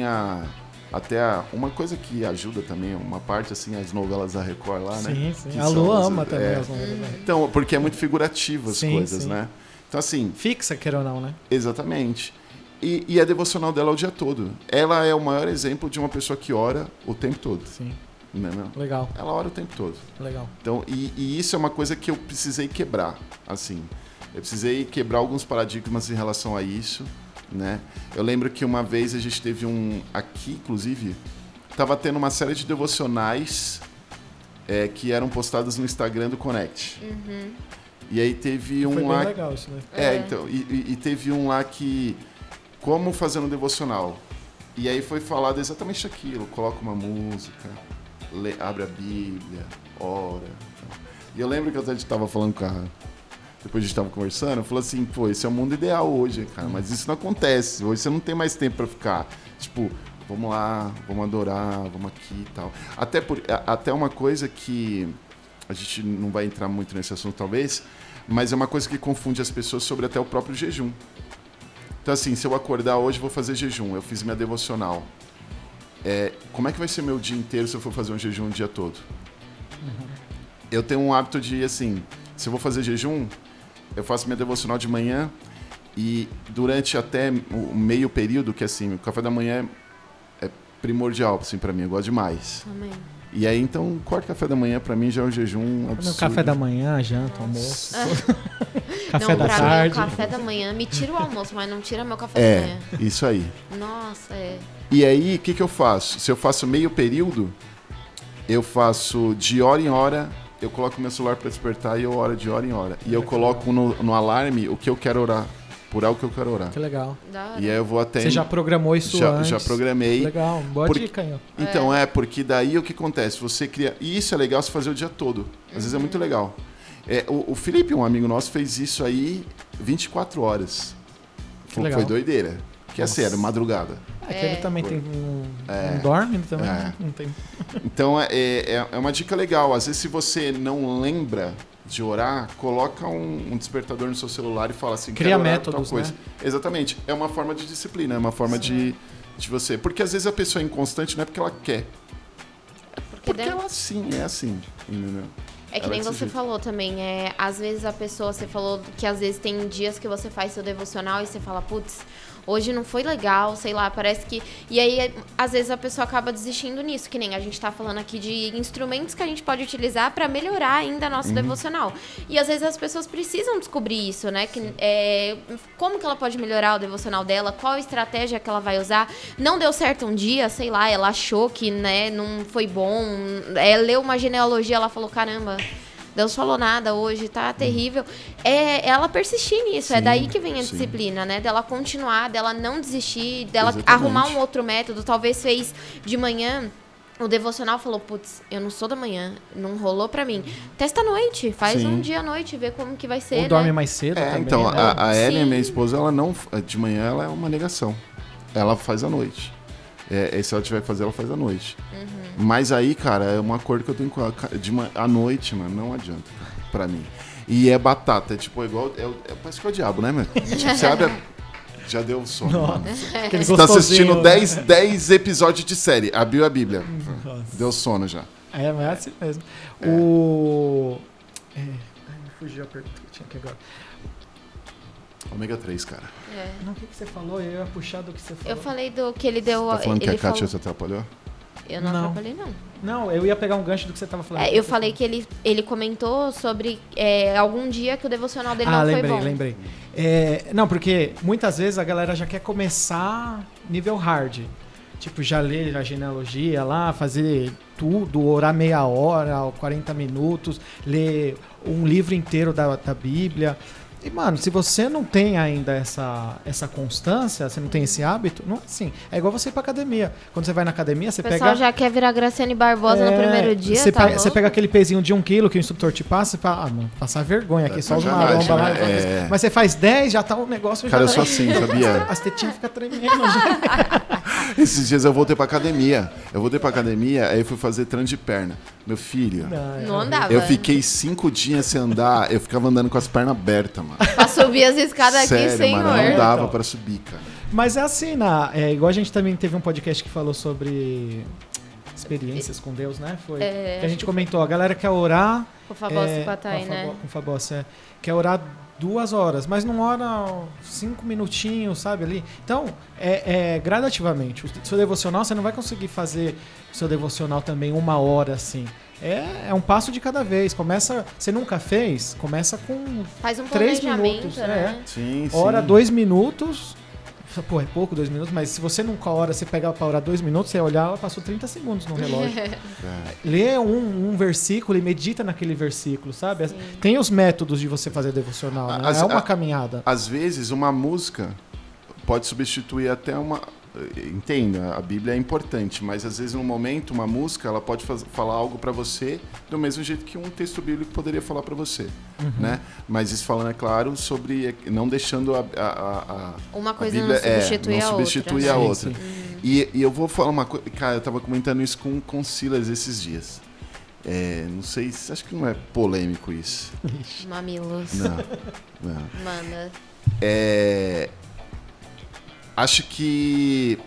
[SPEAKER 3] uma coisa que ajuda também, uma parte, assim, as novelas da Record lá, né?
[SPEAKER 1] Sim. A Lu ama também as novelas da Record.
[SPEAKER 3] Então, porque é muito figurativo as coisas, né? Então, assim...
[SPEAKER 1] Fixa, quer ou não, né?
[SPEAKER 3] Exatamente. E a devocional dela é o dia todo. Ela é o maior exemplo de uma pessoa que ora o tempo todo.
[SPEAKER 1] Sim.
[SPEAKER 3] Não.
[SPEAKER 1] Legal.
[SPEAKER 3] Ela ora o tempo todo.
[SPEAKER 1] Legal.
[SPEAKER 3] Então, e isso é uma coisa que eu precisei quebrar, assim. Eu precisei quebrar alguns paradigmas em relação a isso, né? Eu lembro que uma vez a gente teve aqui, inclusive, estava tendo uma série de devocionais que eram postadas no Instagram do Connect.
[SPEAKER 2] Uhum.
[SPEAKER 3] E aí teve
[SPEAKER 1] Foi
[SPEAKER 3] um
[SPEAKER 1] bem
[SPEAKER 3] lá...
[SPEAKER 1] legal isso, né?
[SPEAKER 3] Então, e teve um lá que... Como fazer um devocional? E aí foi falado exatamente aquilo. Coloca uma música, abre a Bíblia, ora. E eu lembro que a gente estava falando com depois a gente estava conversando, eu falei assim, pô, esse é o mundo ideal hoje, cara. Mas isso não acontece. Hoje você não tem mais tempo para ficar, tipo, vamos lá, vamos adorar, vamos aqui e tal. Até uma coisa que a gente não vai entrar muito nesse assunto, talvez, mas é uma coisa que confunde as pessoas sobre até o próprio jejum. Então, assim, se eu acordar hoje, vou fazer jejum. Eu fiz minha devocional. Como é que vai ser meu dia inteiro se eu for fazer um jejum o dia todo? Uhum. Eu tenho um hábito de, assim, se eu vou fazer jejum, eu faço minha devocional de manhã e durante até o meio período, que, assim, o café da manhã é primordial, assim, pra mim. Eu gosto demais.
[SPEAKER 2] Amém.
[SPEAKER 3] E aí, então, corte café da manhã, pra mim, já é um jejum absurdo.
[SPEAKER 1] Café da manhã, janta, almoço. Café
[SPEAKER 2] não,
[SPEAKER 1] da
[SPEAKER 2] pra
[SPEAKER 1] tarde.
[SPEAKER 2] mim, o café da manhã me tira o almoço, mas não tira meu café da manhã.
[SPEAKER 3] Isso aí.
[SPEAKER 2] Nossa,
[SPEAKER 3] E aí, o que eu faço? Se eu faço meio período, eu faço de hora em hora, eu coloco meu celular para despertar e eu oro de hora em hora. E eu coloco no alarme o que eu quero orar, por algo que eu quero orar.
[SPEAKER 1] Que legal.
[SPEAKER 3] E aí eu vou até...
[SPEAKER 1] Você já programou isso antes?
[SPEAKER 3] Já programei.
[SPEAKER 1] Legal, boa dica aí.
[SPEAKER 3] Então, porque daí o que acontece? Você cria... E isso é legal você fazer o dia todo. Às vezes é muito legal. O Felipe, um amigo nosso, fez isso aí 24 horas. Foi doideira. Que assim, era madrugada.
[SPEAKER 1] Que ele também tem não dorme também, não tem.
[SPEAKER 3] Então é uma dica legal. Às vezes, se você não lembra de orar, coloca um despertador no seu celular e fala assim,
[SPEAKER 1] cria
[SPEAKER 3] quero orar
[SPEAKER 1] métodos,
[SPEAKER 3] tal coisa.
[SPEAKER 1] né?
[SPEAKER 3] Exatamente. É uma forma de disciplina, é uma forma de você. Porque às vezes a pessoa é inconstante não é porque ela quer. Porque ela sim, é assim. Entendeu?
[SPEAKER 2] É que nem você falou também, às vezes a pessoa, você falou que às vezes tem dias que você faz seu devocional e você fala, putz, hoje não foi legal, sei lá, parece que... E aí, às vezes a pessoa acaba desistindo nisso, que nem a gente tá falando aqui de instrumentos que a gente pode utilizar pra melhorar ainda nosso devocional. E às vezes as pessoas precisam descobrir isso, né? Como que ela pode melhorar o devocional dela, qual estratégia que ela vai usar. Não deu certo um dia, sei lá, ela achou que, né, não foi bom, leu uma genealogia, ela falou, caramba... Deus falou nada hoje, tá terrível. Ela persistir nisso, é daí que vem a disciplina, né? Dela continuar, dela não desistir, dela arrumar um outro método. Talvez fez de manhã, o devocional falou, putz, eu não sou da manhã, não rolou pra mim. Testa à noite, faz um dia à noite, vê como que vai ser,
[SPEAKER 1] ou dorme mais cedo também.
[SPEAKER 3] Então,
[SPEAKER 1] né?
[SPEAKER 3] a Ellen, minha esposa, ela não... De manhã ela é uma negação. Ela faz à noite. Se ela tiver que fazer, ela faz à noite. Mas aí, cara, é um acordo que eu tenho com ela. À noite, mano, não adianta, cara, pra mim. E é batata, é tipo igual... parece que é o diabo, né, mano? Tipo, você abre já deu sono, mano. Você tá assistindo 10 episódios de série, abriu a Bíblia. Deu sono já.
[SPEAKER 1] Mas é assim mesmo. Me fugiu a pergunta que eu tinha aqui agora.
[SPEAKER 3] Ômega 3, cara.
[SPEAKER 1] Não, o que você falou? Eu ia puxar do que você falou.
[SPEAKER 2] Eu falei do que ele deu...
[SPEAKER 3] Você tá falando
[SPEAKER 2] ele
[SPEAKER 3] que a Kátia te atrapalhou?
[SPEAKER 2] Eu não atrapalhei, não.
[SPEAKER 1] Não, eu ia pegar um gancho do que você tava falando.
[SPEAKER 2] Eu falei que ele comentou sobre algum dia que o devocional dele não foi bom.
[SPEAKER 1] Lembrei. Não, porque muitas vezes a galera já quer começar nível hard. Tipo, já ler a genealogia lá, fazer tudo, orar meia hora, 40 minutos, ler um livro inteiro da Bíblia. E, mano, se você não tem ainda essa constância, você não tem esse hábito, não é assim. É igual você ir pra academia. Quando você vai na academia, você
[SPEAKER 2] O pessoal
[SPEAKER 1] pega...
[SPEAKER 2] já quer virar Graciane Barbosa no primeiro dia,
[SPEAKER 1] você pega aquele pezinho de 1 quilo que o instrutor te passa e fala, mano, passar vergonha aqui, só os marombas lá. Mas você faz 10, já tá o negócio...
[SPEAKER 3] Cara,
[SPEAKER 1] já
[SPEAKER 3] eu sou assim, sabia?
[SPEAKER 1] As tetinhas ficam tremendo já.
[SPEAKER 3] Esses dias eu voltei pra academia. Aí eu fui fazer treino de perna. Meu filho,
[SPEAKER 2] Não andava.
[SPEAKER 3] eu fiquei 5 dias sem andar, eu ficava andando com as pernas abertas, mano.
[SPEAKER 2] Pra subir as escadas aqui,
[SPEAKER 3] Sério,
[SPEAKER 2] senhor.
[SPEAKER 3] mano, não dava pra subir, cara.
[SPEAKER 1] Mas é assim, igual a gente também teve um podcast que falou sobre experiências com Deus, né? Foi que a gente comentou, a galera quer orar...
[SPEAKER 2] Com o Fabossi Patai, né?
[SPEAKER 1] Com o Fabossi, quer orar 2 horas, mas não ora 5 minutinhos, sabe, ali. Então, gradativamente. O seu devocional, você não vai conseguir fazer o seu devocional também 1 hora, assim. É um passo de cada vez. Você nunca fez? Começa com
[SPEAKER 2] Faz um
[SPEAKER 1] 3
[SPEAKER 2] planejamento,
[SPEAKER 1] minutos.
[SPEAKER 2] né?
[SPEAKER 3] Sim,
[SPEAKER 1] Ora
[SPEAKER 3] sim.
[SPEAKER 1] 2 minutos. Pô, é pouco 2 minutos, mas se você nunca ora, você pega pra orar 2 minutos, você olhar, ela passou 30 segundos no relógio. Lê um versículo e medita naquele versículo, sabe? Sim. Tem os métodos de você fazer devocional, né? É uma caminhada.
[SPEAKER 3] Às vezes, uma música pode substituir até uma... Entenda, a Bíblia é importante, mas às vezes no momento uma música ela pode falar algo para você do mesmo jeito que um texto bíblico poderia falar para você, né? Mas isso falando, é claro, sobre não deixando
[SPEAKER 2] uma coisa
[SPEAKER 3] a Bíblia,
[SPEAKER 2] não substitui
[SPEAKER 3] a outra. E eu vou falar uma coisa, cara, eu tava comentando isso com Silas esses dias. Não sei, acho que não é polêmico isso.
[SPEAKER 2] Mamilos.
[SPEAKER 3] Não.
[SPEAKER 2] Manda.
[SPEAKER 3] Acho que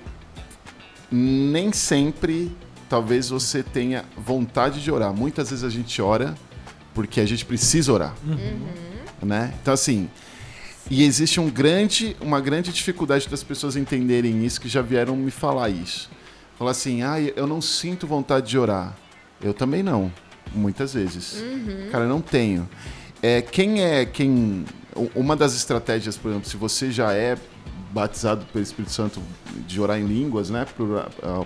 [SPEAKER 3] nem sempre talvez você tenha vontade de orar. Muitas vezes a gente ora porque a gente precisa orar. Né? Então, assim, e existe uma grande dificuldade das pessoas entenderem isso, que já vieram me falar isso. Falar assim, eu não sinto vontade de orar. Eu também não, muitas vezes. Cara, eu não tenho. Uma das estratégias, por exemplo, se você já é batizado pelo Espírito Santo de orar em línguas, né,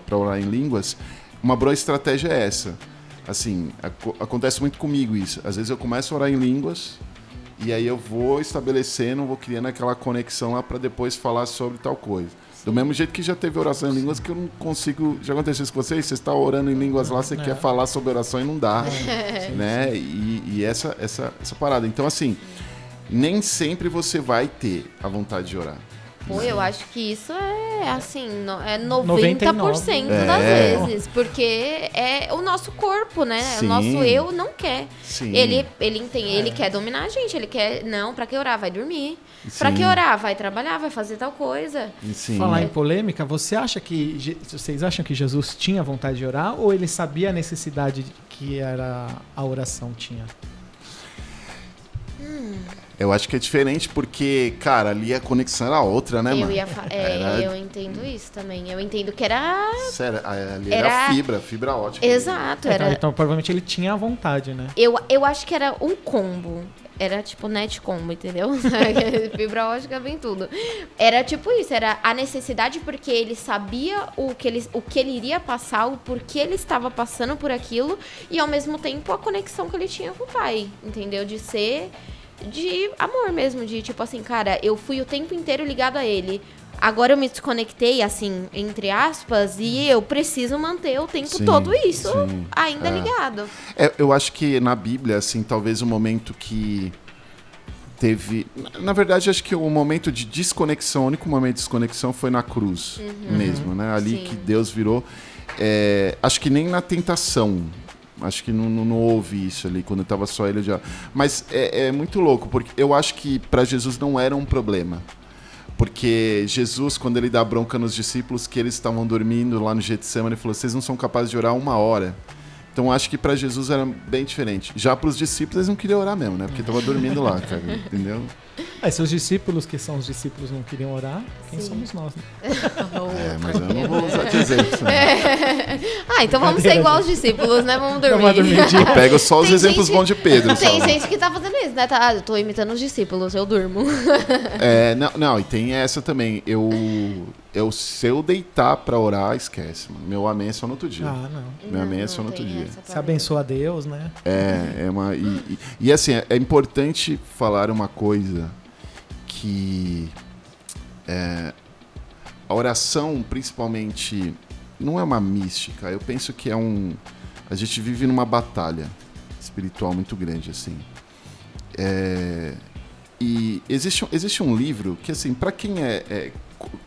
[SPEAKER 3] para orar em línguas, uma boa estratégia é essa. Assim, acontece muito comigo isso. Às vezes eu começo a orar em línguas e aí eu vou estabelecendo, vou criando aquela conexão lá para depois falar sobre tal coisa. Do mesmo jeito que já teve oração em línguas que eu não consigo... Já aconteceu isso com vocês? Você está orando em línguas lá, você quer falar sobre oração e não dá. Né? E essa parada. Então, assim, nem sempre você vai ter a vontade de orar.
[SPEAKER 2] Pô, eu acho que isso é assim, é 90% das vezes, porque é o nosso corpo, né?
[SPEAKER 3] Sim.
[SPEAKER 2] O nosso eu não quer.
[SPEAKER 3] Sim.
[SPEAKER 2] Ele quer dominar a gente, ele quer, não, pra que orar? Vai dormir. Sim. Pra que orar? Vai trabalhar, vai fazer tal coisa.
[SPEAKER 3] Sim.
[SPEAKER 1] Falar em polêmica, vocês acham que Jesus tinha vontade de orar ou ele sabia a necessidade que era a oração tinha?
[SPEAKER 3] Eu acho que é diferente porque, cara, ali a conexão era outra, né, mano?
[SPEAKER 2] Eu entendo isso também. Eu entendo que era...
[SPEAKER 3] Sério, ali era fibra ótica.
[SPEAKER 2] Exato.
[SPEAKER 1] Então, provavelmente ele tinha a vontade, né?
[SPEAKER 2] Eu acho que era um combo. Era tipo net combo, entendeu? Fibra ótica vem tudo. Era tipo isso, era a necessidade porque ele sabia o que ele iria passar, o porquê ele estava passando por aquilo e ao mesmo tempo a conexão que ele tinha com o pai, entendeu? De amor mesmo, de tipo assim, cara, eu fui o tempo inteiro ligado a ele. Agora eu me desconectei, assim, entre aspas, e eu preciso manter o tempo todo isso ainda ligado.
[SPEAKER 3] Eu acho que na Bíblia, assim, talvez o momento que teve... Na verdade, acho que o momento de desconexão, o único momento de desconexão foi na cruz mesmo, né? Ali que Deus virou... acho que nem na tentação... Acho que não houve isso ali, quando estava só ele já. Mas é muito louco, porque eu acho que para Jesus não era um problema. Porque Jesus, quando ele dá bronca nos discípulos, que eles estavam dormindo lá no Getsemane, ele falou, vocês não são capazes de orar 1 hora. Então acho que para Jesus era bem diferente. Já para os discípulos, eles não queriam orar mesmo, né? Porque estava dormindo lá, cara, entendeu?
[SPEAKER 1] Se os discípulos, que são os discípulos, não queriam orar, quem somos nós, né?
[SPEAKER 3] Mas eu não vou usar de exemplo. Né?
[SPEAKER 2] Então vamos ser igual os discípulos, né? Vamos dormir.
[SPEAKER 3] Pego só os exemplos bons de Pedro.
[SPEAKER 2] Tem gente que tá fazendo isso, né? Eu tô imitando os discípulos, eu durmo.
[SPEAKER 3] Não, e tem essa também. Se eu deitar pra orar, esquece. Mano. Meu amém é só no outro dia.
[SPEAKER 1] Não.
[SPEAKER 3] Meu amém é só no outro dia.
[SPEAKER 1] Você abençoa a Deus, né?
[SPEAKER 3] E assim, é importante falar uma coisa que a oração, principalmente, não é uma mística. Eu penso que a gente vive numa batalha espiritual muito grande, assim. E existe um livro que, assim, para quem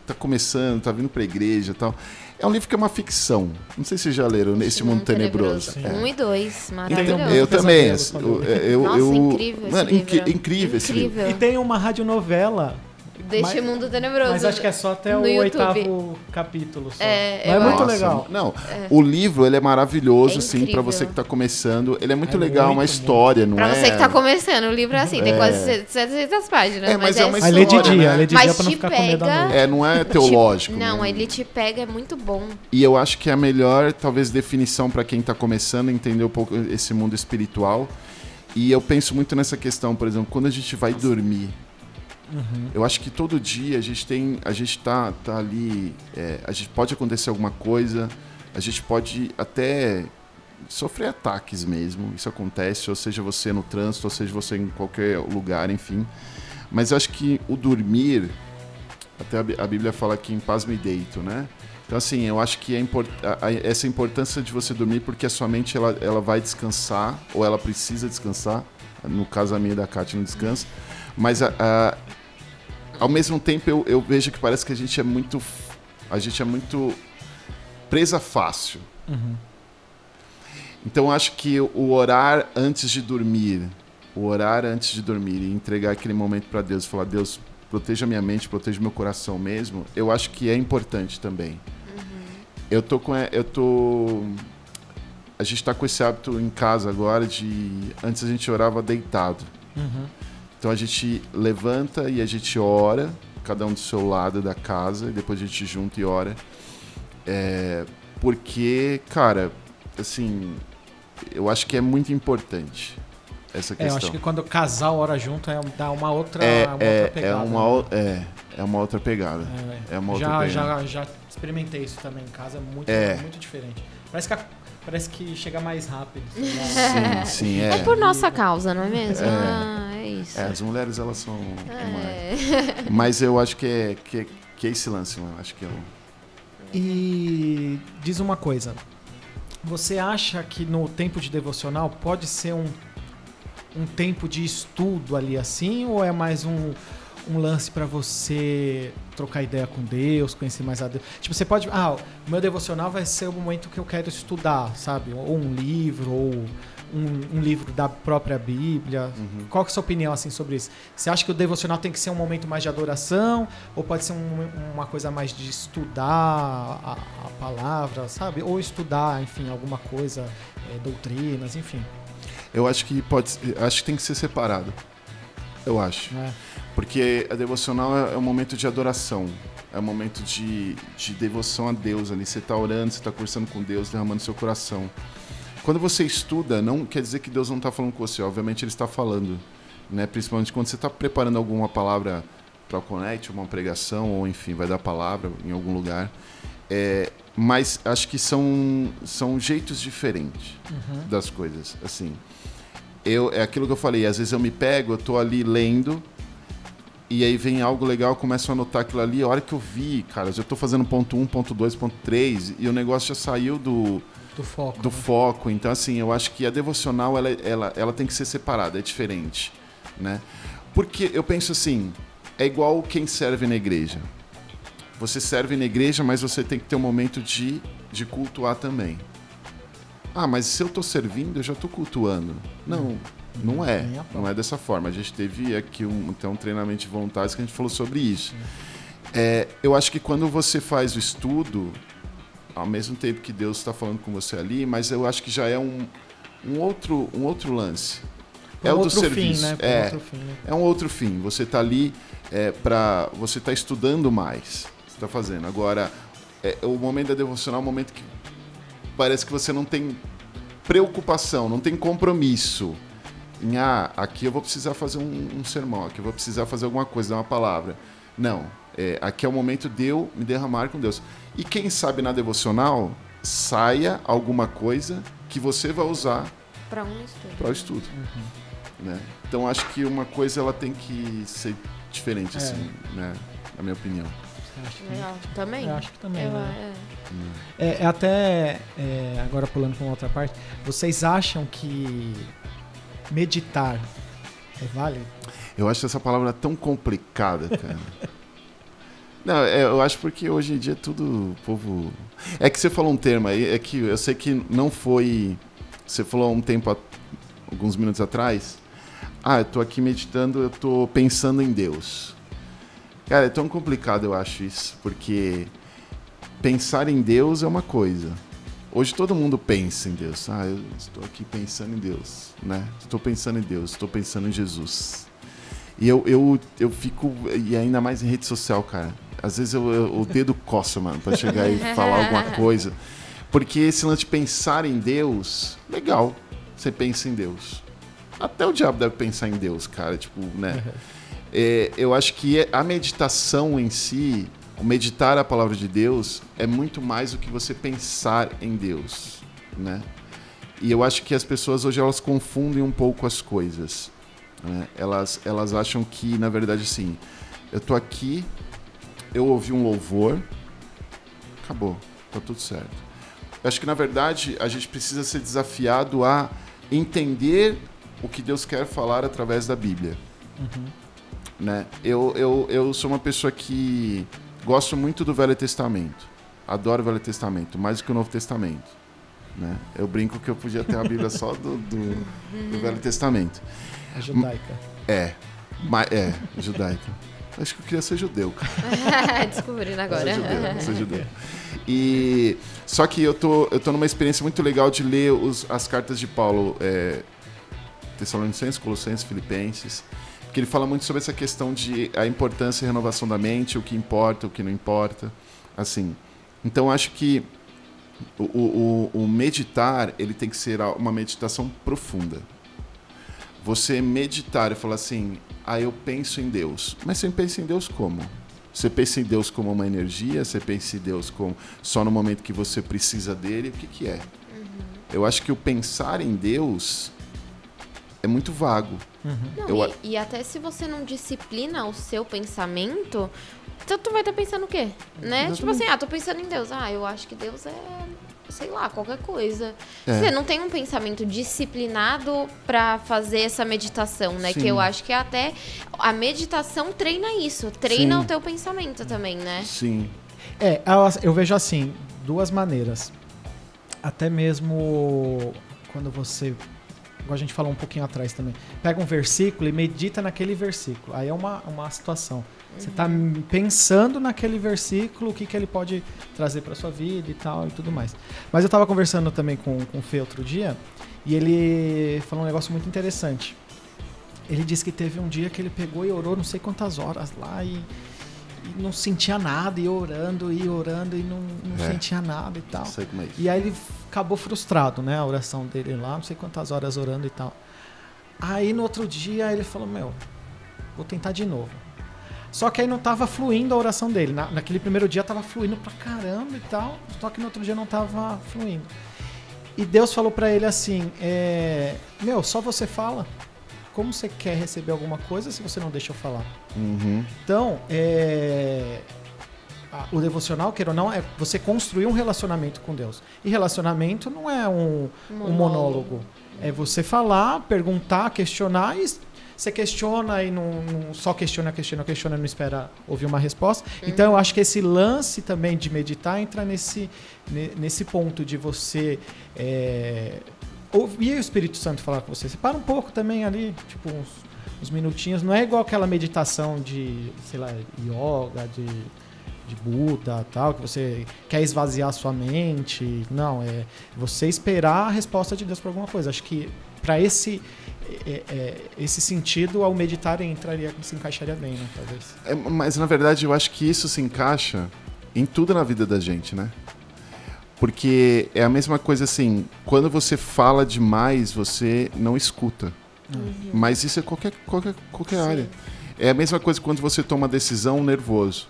[SPEAKER 3] tá começando, tá vindo pra igreja e tal, é um livro que é uma ficção. Não sei se vocês já leram, Nesse Mundo Tenebroso.
[SPEAKER 2] 1 e 2, maravilhoso.
[SPEAKER 3] Eu também.
[SPEAKER 2] Nossa, incrível
[SPEAKER 3] mano,
[SPEAKER 2] esse livro.
[SPEAKER 3] Incrível esse livro.
[SPEAKER 1] E tem uma radionovela
[SPEAKER 2] Deste Mundo Tenebroso.
[SPEAKER 1] Mas acho que é só até o 8º capítulo. Só.
[SPEAKER 2] É
[SPEAKER 1] muito legal.
[SPEAKER 3] Não, o livro ele é maravilhoso, assim, pra você que tá começando. Ele é muito legal, uma história, não
[SPEAKER 2] pra você que tá começando, o livro é assim, tem quase 700 páginas.
[SPEAKER 3] Mas é uma
[SPEAKER 1] história,
[SPEAKER 3] né?
[SPEAKER 1] Lê de dia pra não ficar com medo da noite.
[SPEAKER 3] Não é teológico.
[SPEAKER 2] Não, ele te pega, é muito bom.
[SPEAKER 3] E eu acho que é a melhor, talvez, definição pra quem tá começando, entender um pouco esse mundo espiritual. E eu penso muito nessa questão, por exemplo, quando a gente vai dormir. Eu acho que todo dia a gente tá ali, a gente pode acontecer alguma coisa, a gente pode até sofrer ataques mesmo, isso acontece, ou seja você no trânsito, ou seja você em qualquer lugar, enfim. Mas eu acho que o dormir, até a Bíblia fala que em paz me deito, né? Então assim, eu acho que essa importância de você dormir, porque a sua mente ela vai descansar, ou ela precisa descansar, no caso a minha e da Kátia não descansa, mas ao mesmo tempo eu vejo que parece que a gente é muito presa fácil. Então acho que o orar antes de dormir e entregar aquele momento para Deus, falar, Deus, proteja minha mente, proteja meu coração mesmo, eu acho que é importante também. A gente tá com esse hábito em casa agora antes a gente orava deitado. Então a gente levanta e a gente ora, cada um do seu lado da casa, e depois a gente junta e ora. Porque, cara, assim, eu acho que é muito importante essa questão.
[SPEAKER 1] Eu acho que quando o casal ora junto dá uma outra pegada.
[SPEAKER 3] É uma outra pegada.
[SPEAKER 1] Já experimentei isso também em casa, muito diferente. Parece que chega mais rápido.
[SPEAKER 3] Sim.
[SPEAKER 2] É por nossa causa, não é mesmo? É isso.
[SPEAKER 3] As mulheres, elas são... Mas eu acho que é esse lance, mano. Acho que é
[SPEAKER 1] E diz uma coisa. Você acha que no tempo de devocional pode ser um tempo de estudo ali assim? Ou é mais um lance para você trocar ideia com Deus, conhecer mais a Deus? Tipo, você pode... o meu devocional vai ser o momento que eu quero estudar, sabe? Ou um livro, ou um livro da própria Bíblia. Qual que é a sua opinião assim, sobre isso? Você acha que o devocional tem que ser um momento mais de adoração? Ou pode ser uma coisa mais de estudar a palavra, sabe? Ou estudar, enfim, alguma coisa, doutrinas, enfim.
[SPEAKER 3] Eu acho que acho que tem que ser separado. Eu acho. Porque a devocional é um momento de adoração. É um momento de devoção a Deus ali. Você está orando, você está conversando com Deus, derramando seu coração. Quando você estuda, não quer dizer que Deus não está falando com você. Obviamente Ele está falando. Né? Principalmente quando você está preparando alguma palavra para o Connect, uma pregação, ou enfim, vai dar palavra em algum lugar. Mas acho que são jeitos diferentes das coisas. Assim, é aquilo que eu falei. Às vezes eu me pego, eu estou ali lendo, e aí vem algo legal, eu começo a anotar aquilo ali. A hora que eu vi, cara, já estou fazendo ponto 1, ponto 2, ponto 3, e o negócio já saiu do foco. Então, assim, eu acho que a devocional ela tem que ser separada, é diferente, né? Porque eu penso assim, é igual quem serve na igreja. Você serve na igreja, mas você tem que ter um momento de cultuar também. Mas se eu estou servindo, eu já estou cultuando. Não é dessa forma. A gente teve aqui um treinamento de voluntários que a gente falou sobre isso. Eu acho que quando você faz o estudo, ao mesmo tempo que Deus está falando com você ali, mas eu acho que já é um outro lance. É o do
[SPEAKER 1] outro
[SPEAKER 3] serviço.
[SPEAKER 1] fim, né? Outro fim, né?
[SPEAKER 3] É um outro fim. Você está ali você está estudando mais. Você está fazendo. Agora, o momento da devocional é um momento que parece que você não tem preocupação, não tem compromisso. Aqui eu vou precisar fazer um sermão, aqui eu vou precisar fazer alguma coisa, dar uma palavra. Não. Aqui é o momento de eu me derramar com Deus. E quem sabe na devocional saia alguma coisa que você vai usar
[SPEAKER 2] para um estudo.
[SPEAKER 3] Para o estudo. Né? Então acho que uma coisa ela tem que ser diferente, assim, né? Na minha opinião.
[SPEAKER 2] Legal. Também?
[SPEAKER 1] Eu acho que também. Até agora pulando para uma outra parte, vocês acham que meditar é válido?
[SPEAKER 3] Eu acho essa palavra tão complicada, cara. Não, eu acho porque hoje em dia tudo povo... É que você falou um termo aí, é que eu sei que não foi... Você falou alguns minutos atrás, eu tô aqui meditando, eu tô pensando em Deus. Cara, é tão complicado eu acho isso, porque pensar em Deus é uma coisa. Hoje todo mundo pensa em Deus. Eu estou aqui pensando em Deus, né? Estou pensando em Deus, estou pensando em Jesus. E eu fico, e ainda mais em rede social, cara. Às vezes o dedo coça, mano, pra chegar e falar alguma coisa. Porque esse lance de pensar em Deus, legal, você pensa em Deus. Até o diabo deve pensar em Deus, cara, tipo, né? Eu acho que a meditação em si, o meditar a palavra de Deus, é muito mais do que você pensar em Deus, né? E eu acho que as pessoas hoje, elas confundem um pouco as coisas, né? Elas acham que, na verdade, assim, eu tô aqui, eu ouvi um louvor, acabou, tá tudo certo. Eu acho que, na verdade, a gente precisa ser desafiado a entender o que Deus quer falar através da Bíblia. Né? Eu sou uma pessoa que gosto muito do Velho Testamento. Adoro o Velho Testamento, mais do que o Novo Testamento. Né? Eu brinco que eu podia ter a Bíblia só do Velho Testamento.
[SPEAKER 1] A judaica.
[SPEAKER 3] Judaica. Acho que eu queria ser judeu, cara.
[SPEAKER 2] Descobrindo agora.
[SPEAKER 3] Ser judeu. Só que eu tô numa experiência muito legal de ler as cartas de Paulo, Tessalonicenses, Colossenses, Filipenses, porque ele fala muito sobre essa questão de a importância e renovação da mente, o que importa, o que não importa, assim. Então acho que o meditar, ele tem que ser uma meditação profunda. Você meditar e falar assim, eu penso em Deus. Mas você pensa em Deus como? Você pensa em Deus como uma energia? Você pensa em Deus como só no momento que você precisa dele? O que é? Eu acho que o pensar em Deus é muito vago.
[SPEAKER 2] Não, e até se você não disciplina o seu pensamento, tu vai estar pensando o quê? Né? Tipo assim, tô pensando em Deus. Eu acho que Deus é, sei lá, qualquer coisa. Você não tem um pensamento disciplinado pra fazer essa meditação, né? Sim. Que eu acho que até a meditação treina isso. Treina Sim. o teu pensamento também, né?
[SPEAKER 3] Sim.
[SPEAKER 1] Eu vejo assim, duas maneiras. Até mesmo quando você... Igual a gente falou um pouquinho atrás também. Pega um versículo e medita naquele versículo. Aí é uma situação. Você está pensando naquele versículo, o que ele pode trazer para sua vida e tal e tudo mais. Mas eu estava conversando também com o Fê outro dia e ele falou um negócio muito interessante. Ele disse que teve um dia que ele pegou e orou não sei quantas horas lá e não sentia nada, e orando e não sentia nada e tal.
[SPEAKER 3] Sei como é isso.
[SPEAKER 1] E aí ele acabou frustrado, né? A oração dele lá, não sei quantas horas orando e tal. Aí no outro dia ele falou, vou tentar de novo. Só que aí não tava fluindo a oração dele. Naquele primeiro dia tava fluindo pra caramba e tal, só que no outro dia não tava fluindo. E Deus falou pra ele assim, só você fala. Como você quer receber alguma coisa se você não deixa eu falar? Então, o devocional, queira ou não, é você construir um relacionamento com Deus. E relacionamento não é um monólogo. É você falar, perguntar, questionar, e você questiona e não só questiona, não espera ouvir uma resposta. Então, eu acho que esse lance também de meditar entra nesse ponto de você... ouvir o Espírito Santo falar com você. Você para um pouco também ali, tipo uns minutinhos. Não é igual aquela meditação de, sei lá, yoga, de Buda, tal, que você quer esvaziar a sua mente. Não, é você esperar a resposta de Deus para alguma coisa. Acho que para esse esse sentido, ao meditar, se encaixaria bem, né? Talvez.
[SPEAKER 3] Mas, na verdade, eu acho que isso se encaixa em tudo na vida da gente, né? Porque é a mesma coisa assim, quando você fala demais, você não escuta. Mas isso é qualquer área. É a mesma coisa quando você toma uma decisão nervoso.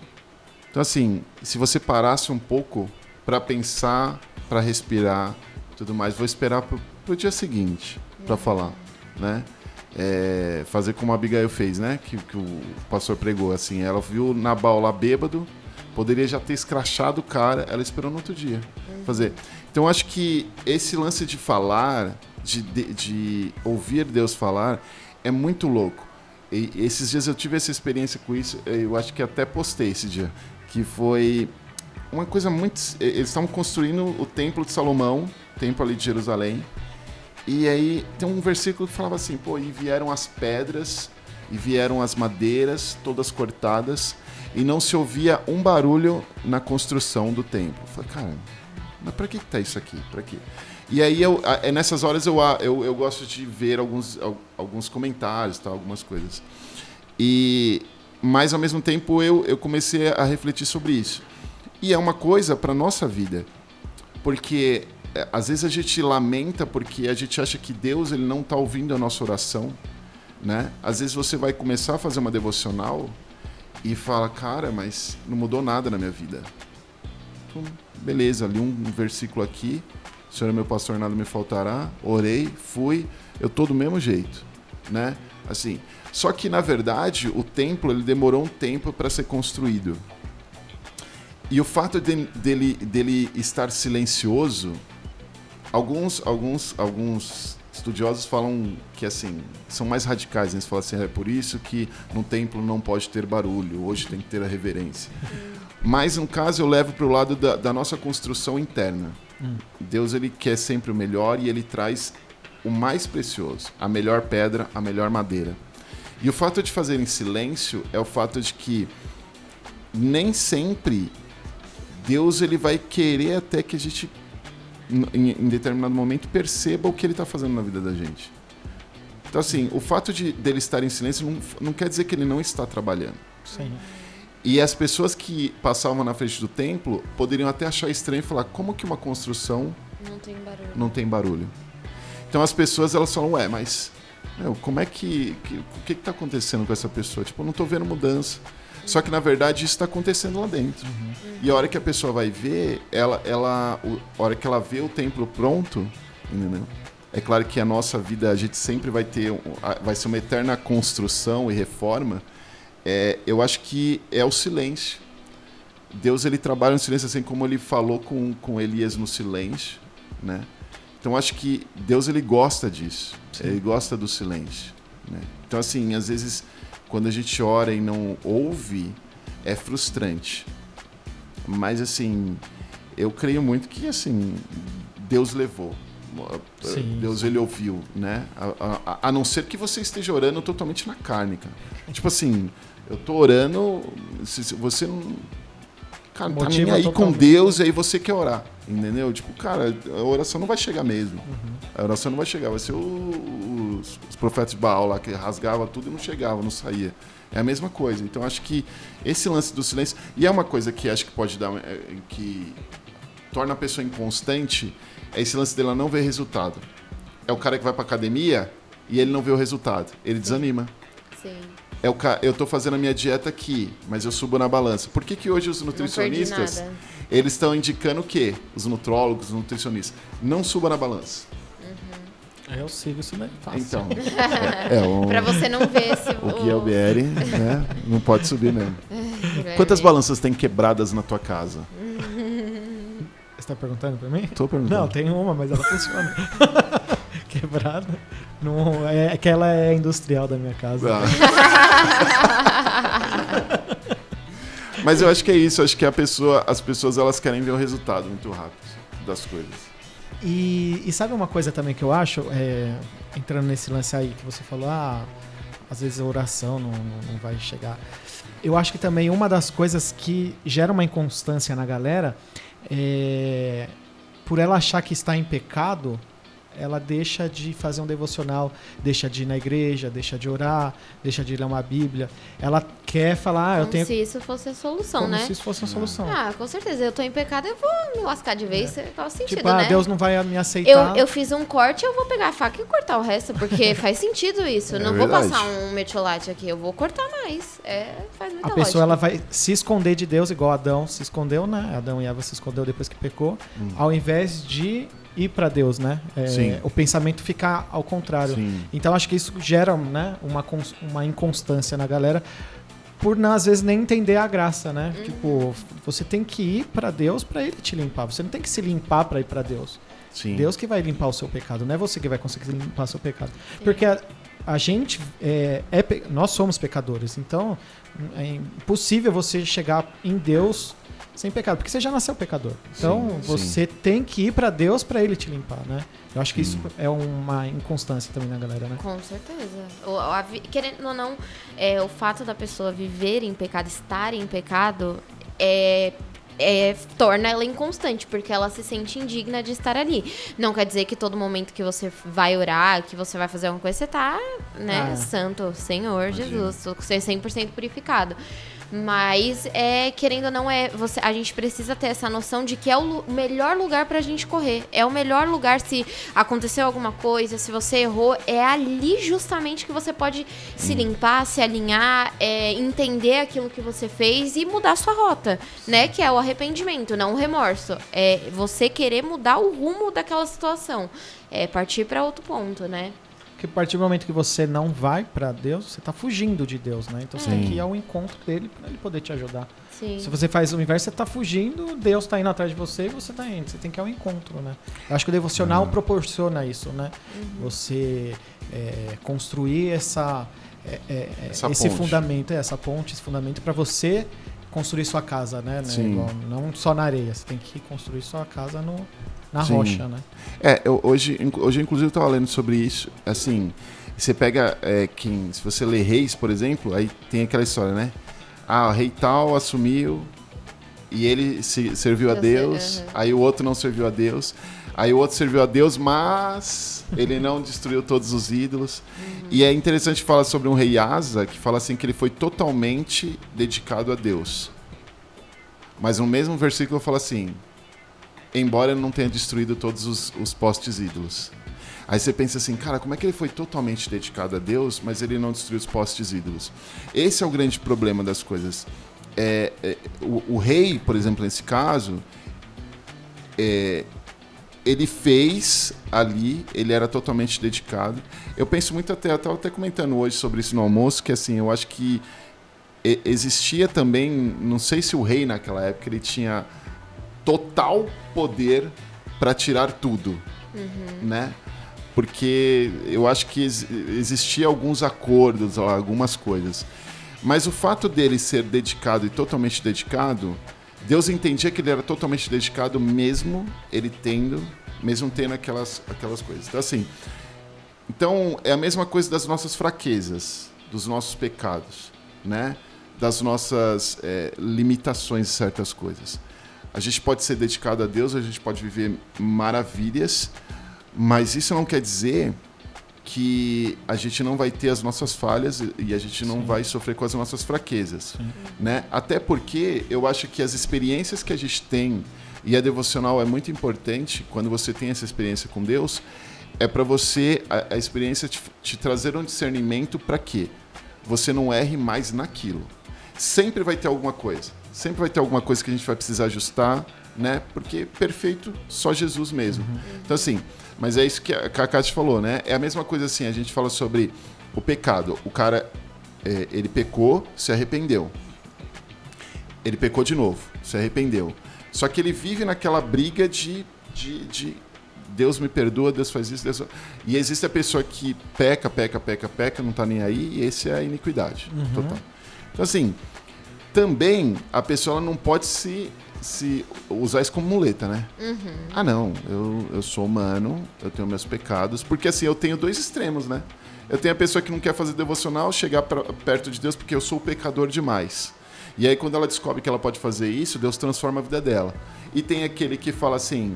[SPEAKER 3] Então, assim, se você parasse um pouco para pensar, para respirar, tudo mais, vou esperar pro dia seguinte para falar, né? Fazer como a Abigail fez, né? Que o pastor pregou, assim, ela viu Nabal lá bêbado, poderia já ter escrachado o cara, ela esperou no outro dia fazer. Então, acho que esse lance de falar, de ouvir Deus falar, é muito louco. E esses dias eu tive essa experiência com isso, eu acho que até postei esse dia, que foi uma coisa muito... Eles estavam construindo o Templo de Salomão, o Templo ali de Jerusalém, e aí tem um versículo que falava assim, pô, e vieram as pedras, e vieram as madeiras, todas cortadas, e não se ouvia um barulho na construção do templo. Eu falei, cara, mas pra que tá isso aqui? Pra quê? E aí, nessas horas, eu gosto de ver alguns comentários, tá, algumas coisas. Mas, ao mesmo tempo, eu comecei a refletir sobre isso. E é uma coisa para nossa vida. Porque, às vezes, a gente lamenta porque a gente acha que Deus ele não está ouvindo a nossa oração. Né? Às vezes, você vai começar a fazer uma devocional e fala, cara, mas não mudou nada na minha vida. Então, beleza, li um versículo aqui. O Senhor é meu pastor, nada me faltará. Orei, fui, eu tô do mesmo jeito, né? Assim, só que na verdade o templo ele demorou um tempo para ser construído. E o fato dele estar silencioso, alguns estudiosos falam que assim são mais radicais, né? Eles falam assim, é por isso que no templo não pode ter barulho, hoje tem que ter a reverência. Mas no caso eu levo para o lado da nossa construção interna. Deus ele quer sempre o melhor e ele traz o mais precioso, a melhor pedra, a melhor madeira. E o fato de fazer em silêncio é o fato de que nem sempre Deus ele vai querer até que a gente, em determinado momento, perceba o que ele está fazendo na vida da gente. Então, assim, o fato dele estar em silêncio não quer dizer que ele não está trabalhando.
[SPEAKER 1] Sim.
[SPEAKER 3] E as pessoas que passavam na frente do templo poderiam até achar estranho e falar, como que uma construção não tem barulho? Então as pessoas elas falam, mas como é que o que está acontecendo com essa pessoa? Tipo, eu não estou vendo mudança. Só que na verdade isso está acontecendo lá dentro. E a hora que a pessoa vai ver, a hora que ela vê o templo pronto, entendeu? É claro que a nossa vida, a gente sempre vai ser uma eterna construção e reforma. Eu acho que é o silêncio. Deus ele trabalha no silêncio, assim como ele falou com Elias no silêncio, né? Então acho que Deus ele gosta disso. Sim. Ele gosta do silêncio, né? Então assim, às vezes quando a gente ora e não ouve, é frustrante. Mas assim, eu creio muito que assim Deus levou. Sim. Deus ele ouviu, né? A não ser que você esteja orando totalmente na carne, cara. Tipo assim, eu tô orando, se você não... Cara, tá nem aí com Deus e aí você quer orar, entendeu? Tipo, cara, a oração não vai chegar mesmo. A oração não vai chegar. Vai ser os profetas de Baal lá que rasgava tudo e não chegava, não saía. É a mesma coisa. Então, acho que esse lance do silêncio... E é uma coisa que acho que pode dar... que torna a pessoa inconstante, é esse lance dela não ver resultado. É o cara que vai pra academia e ele não vê o resultado. Ele desanima. Sim. Eu tô fazendo a minha dieta aqui, mas eu subo na balança. Por que hoje os nutricionistas, eles estão indicando o quê? Os nutrólogos, os nutricionistas. Não suba na balança.
[SPEAKER 1] Eu sigo isso daí. Fácil.
[SPEAKER 3] Então.
[SPEAKER 2] Pra você não ver se
[SPEAKER 3] o que é o BR, né? Não pode subir mesmo. Quantas balanças tem quebradas na tua casa?
[SPEAKER 1] Você tá perguntando pra mim?
[SPEAKER 3] Tô perguntando.
[SPEAKER 1] Não, tem uma, mas ela funciona. Quebrada. Não, é que ela é industrial da minha casa.
[SPEAKER 3] Mas eu acho que é isso. Eu acho que as pessoas elas querem ver o resultado muito rápido das coisas.
[SPEAKER 1] E sabe uma coisa também que eu acho? Entrando nesse lance aí que você falou, às vezes a oração não vai chegar. Eu acho que também uma das coisas que gera uma inconstância na galera por ela achar que está em pecado, ela deixa de fazer um devocional, deixa de ir na igreja, deixa de orar, deixa de ler uma Bíblia. Ela quer falar,
[SPEAKER 2] Como se isso fosse a solução,
[SPEAKER 1] como
[SPEAKER 2] né?
[SPEAKER 1] se isso fosse uma solução.
[SPEAKER 2] Com certeza. Eu tô em pecado, eu vou me lascar de vez. Faz sentido,
[SPEAKER 1] Tipo,
[SPEAKER 2] né?
[SPEAKER 1] Deus não vai me aceitar.
[SPEAKER 2] Eu fiz um corte, eu vou pegar a faca e cortar o resto, porque faz sentido isso. Eu não vou
[SPEAKER 3] verdade.
[SPEAKER 2] passar um metiolate aqui, eu vou cortar mais. Faz muita
[SPEAKER 1] A pessoa
[SPEAKER 2] lógica.
[SPEAKER 1] ela vai se esconder de Deus, igual Adão se escondeu, né? Adão e Eva se escondeu depois que pecou, ao invés de ir para Deus, né?
[SPEAKER 3] Sim.
[SPEAKER 1] O pensamento fica ao contrário.
[SPEAKER 3] Sim.
[SPEAKER 1] Então acho que isso gera, né, uma inconstância na galera por às vezes nem entender a graça, né? Tipo, você tem que ir para Deus para ele te limpar. Você não tem que se limpar para ir para Deus.
[SPEAKER 3] Sim.
[SPEAKER 1] Deus que vai limpar o seu pecado, não é você que vai conseguir limpar o seu pecado. Porque a gente nós somos pecadores, então é impossível você chegar em Deus sem pecado, porque você já nasceu pecador. Então você tem que ir para Deus para ele te limpar, né? Eu acho que isso é uma inconstância também na galera, né?
[SPEAKER 2] Com certeza. Querendo ou não, o fato da pessoa viver em pecado, estar em pecado, torna ela inconstante, porque ela se sente indigna de estar ali. Não quer dizer que todo momento que você vai orar, que você vai fazer alguma coisa, você tá, né, santo, Senhor Jesus, você é 100% purificado. Mas, querendo ou não, a gente precisa ter essa noção de que é o melhor lugar pra gente correr. É o melhor lugar se aconteceu alguma coisa, se você errou. É ali justamente que você pode se limpar, se alinhar, entender aquilo que você fez e mudar sua rota, né? Que é o arrependimento, não o remorso. É você querer mudar o rumo daquela situação. É partir pra outro ponto, né?
[SPEAKER 1] Porque a partir do momento que você não vai para Deus, você tá fugindo de Deus, né? Então você tem que ir ao encontro dele para ele poder te ajudar.
[SPEAKER 2] Sim.
[SPEAKER 1] Se você faz o inverso, você tá fugindo, Deus tá indo atrás de você e você tá indo. Você tem que ir ao encontro, né? Eu acho que o devocional proporciona isso, né? Você construir esse fundamento, essa ponte, esse fundamento para você construir sua casa, né? Igual, não só na areia, você tem que construir sua casa na rocha, né?
[SPEAKER 3] Hoje inclusive eu estava lendo sobre isso, assim, você pega, se você lê Reis, por exemplo, aí tem aquela história, né? O rei tal assumiu e ele serviu a Deus, aí o outro não serviu a Deus, aí o outro serviu a Deus, mas ele não destruiu todos os ídolos. E é interessante falar sobre um rei Asa, que fala assim que ele foi totalmente dedicado a Deus. Mas no mesmo versículo fala assim: embora ele não tenha destruído todos os postes ídolos. Aí você pensa assim, cara, como é que ele foi totalmente dedicado a Deus, mas ele não destruiu os postes ídolos? Esse é o grande problema das coisas. O rei, por exemplo, nesse caso, ele fez ali, ele era totalmente dedicado. Eu penso muito eu estava até comentando hoje sobre isso no almoço, que assim, eu acho que existia também, não sei se o rei naquela época, ele tinha total poder para tirar tudo, né? Porque eu acho que existia alguns acordos, algumas coisas. Mas o fato dele ser dedicado e totalmente dedicado, Deus entendia que ele era totalmente dedicado mesmo tendo aquelas coisas. Então, assim, é a mesma coisa das nossas fraquezas, dos nossos pecados, né? Das nossas limitações em certas coisas. A gente pode ser dedicado a Deus, a gente pode viver maravilhas, mas isso não quer dizer que a gente não vai ter as nossas falhas e a gente não vai sofrer com as nossas fraquezas, né? Até porque eu acho que as experiências que a gente tem, e a devocional é muito importante, quando você tem essa experiência com Deus, é para você, a experiência te trazer um discernimento para quê? Você não erre mais naquilo. Sempre vai ter alguma coisa. Sempre vai ter alguma coisa que a gente vai precisar ajustar, né? Porque perfeito só Jesus mesmo. Então, assim, mas é isso que a Cátia falou, né? É a mesma coisa assim, a gente fala sobre o pecado. O cara, ele pecou, se arrependeu. Ele pecou de novo, se arrependeu. Só que ele vive naquela briga de Deus me perdoa, Deus faz isso, Deus... E existe a pessoa que peca, não tá nem aí, e esse é a iniquidade total. Então, assim, também a pessoa não pode se usar isso como muleta, né? Ah, não, eu sou humano, eu tenho meus pecados, porque assim, eu tenho dois extremos, né? Eu tenho a pessoa que não quer fazer devocional, chegar perto de Deus porque eu sou pecador demais. E aí, quando ela descobre que ela pode fazer isso, Deus transforma a vida dela. E tem aquele que fala assim,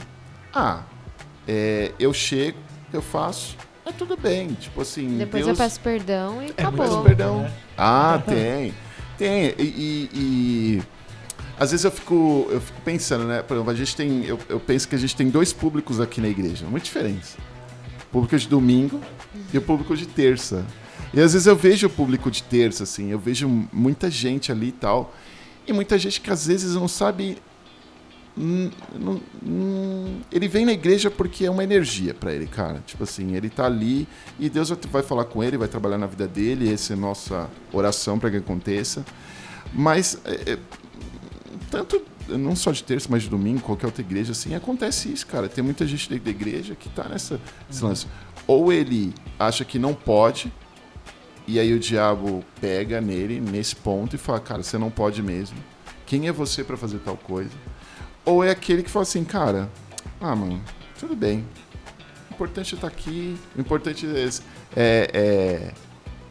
[SPEAKER 3] eu chego, eu faço, é tudo bem. Tipo assim,
[SPEAKER 2] Depois
[SPEAKER 3] Deus...
[SPEAKER 2] eu peço perdão e acabou.
[SPEAKER 3] Peço perdão.
[SPEAKER 1] Né?
[SPEAKER 3] Ah, tem. E às vezes eu fico pensando, né? Por exemplo, a gente tem, eu penso que a gente tem 2 públicos aqui na igreja, muito diferentes. O público de domingo e o público de terça. E às vezes eu vejo o público de terça, assim, eu vejo muita gente ali e tal. E muita gente que às vezes não sabe... ele vem na igreja porque é uma energia pra ele, cara. Tipo assim, ele tá ali e Deus vai falar com ele, vai trabalhar na vida dele. Essa é a nossa oração para que aconteça. Mas tanto não só de terça, mas de domingo, qualquer outra igreja, assim, acontece isso, cara. Tem muita gente da igreja que tá nesse lance. Ou ele acha que não pode, e aí o diabo pega nele nesse ponto e fala, cara, você não pode mesmo. Quem é você para fazer tal coisa? Ou é aquele que fala assim, cara, mano, tudo bem. O importante é estar aqui, o importante é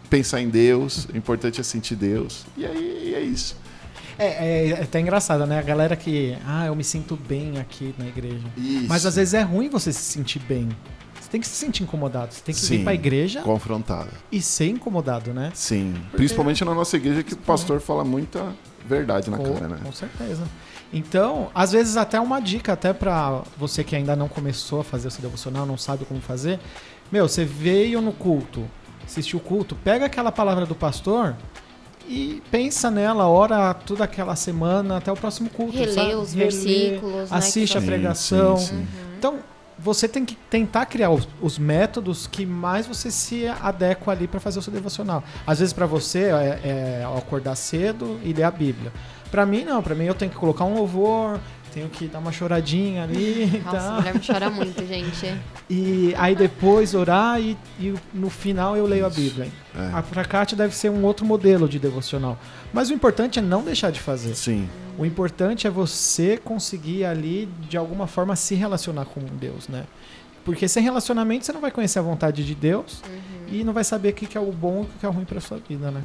[SPEAKER 3] pensar em Deus, o importante é sentir Deus. E aí é isso.
[SPEAKER 1] É até engraçado, né? A galera que, eu me sinto bem aqui na igreja.
[SPEAKER 3] Isso.
[SPEAKER 1] Mas às vezes é ruim você se sentir bem. Você tem que se sentir incomodado. Você tem que vir pra igreja
[SPEAKER 3] confrontado.
[SPEAKER 1] E ser incomodado, né?
[SPEAKER 3] Sim. Principalmente na nossa igreja que o pastor fala muita verdade na cara, né?
[SPEAKER 1] Com certeza. Então, às vezes até uma dica, até pra você que ainda não começou a fazer o seu devocional, não sabe como fazer. Você veio no culto, assistiu o culto, pega aquela palavra do pastor e pensa nela, ora toda aquela semana até o próximo culto.
[SPEAKER 2] Relê os versículos.
[SPEAKER 1] Assiste a pregação. Sim. Então, você tem que tentar criar os métodos que mais você se adequa ali para fazer o seu devocional. Às vezes para você é acordar cedo e ler a Bíblia. Para mim não, para mim eu tenho que colocar um louvor, tenho que dar uma choradinha ali.
[SPEAKER 2] Nossa, a mulher me chora muito, gente.
[SPEAKER 1] E aí depois orar e no final eu leio a Bíblia. A Prakati deve ser um outro modelo de devocional. Mas o importante é não deixar de fazer.
[SPEAKER 3] Sim.
[SPEAKER 1] O importante é você conseguir ali, de alguma forma, se relacionar com Deus, né? Porque sem relacionamento você não vai conhecer a vontade de Deus e não vai saber o que é o bom e o que é o ruim para sua vida, né?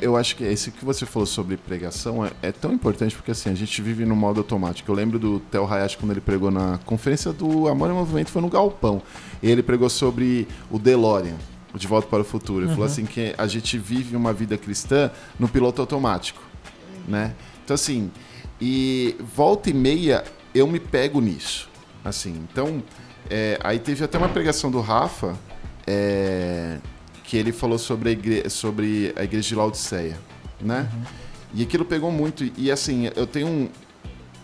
[SPEAKER 3] Eu acho que esse que você falou sobre pregação é tão importante porque assim, a gente vive no modo automático. Eu lembro do Theo Hayashi quando ele pregou na conferência do Amor e Movimento, foi no Galpão. E ele pregou sobre o DeLorean, o De Volta para o Futuro. Ele falou assim que a gente vive uma vida cristã no piloto automático, né? Então assim, e volta e meia eu me pego nisso, assim. Então, aí teve até uma pregação do Rafa, que ele falou sobre a igreja de Laodiceia, né? E aquilo pegou muito. E assim, eu tenho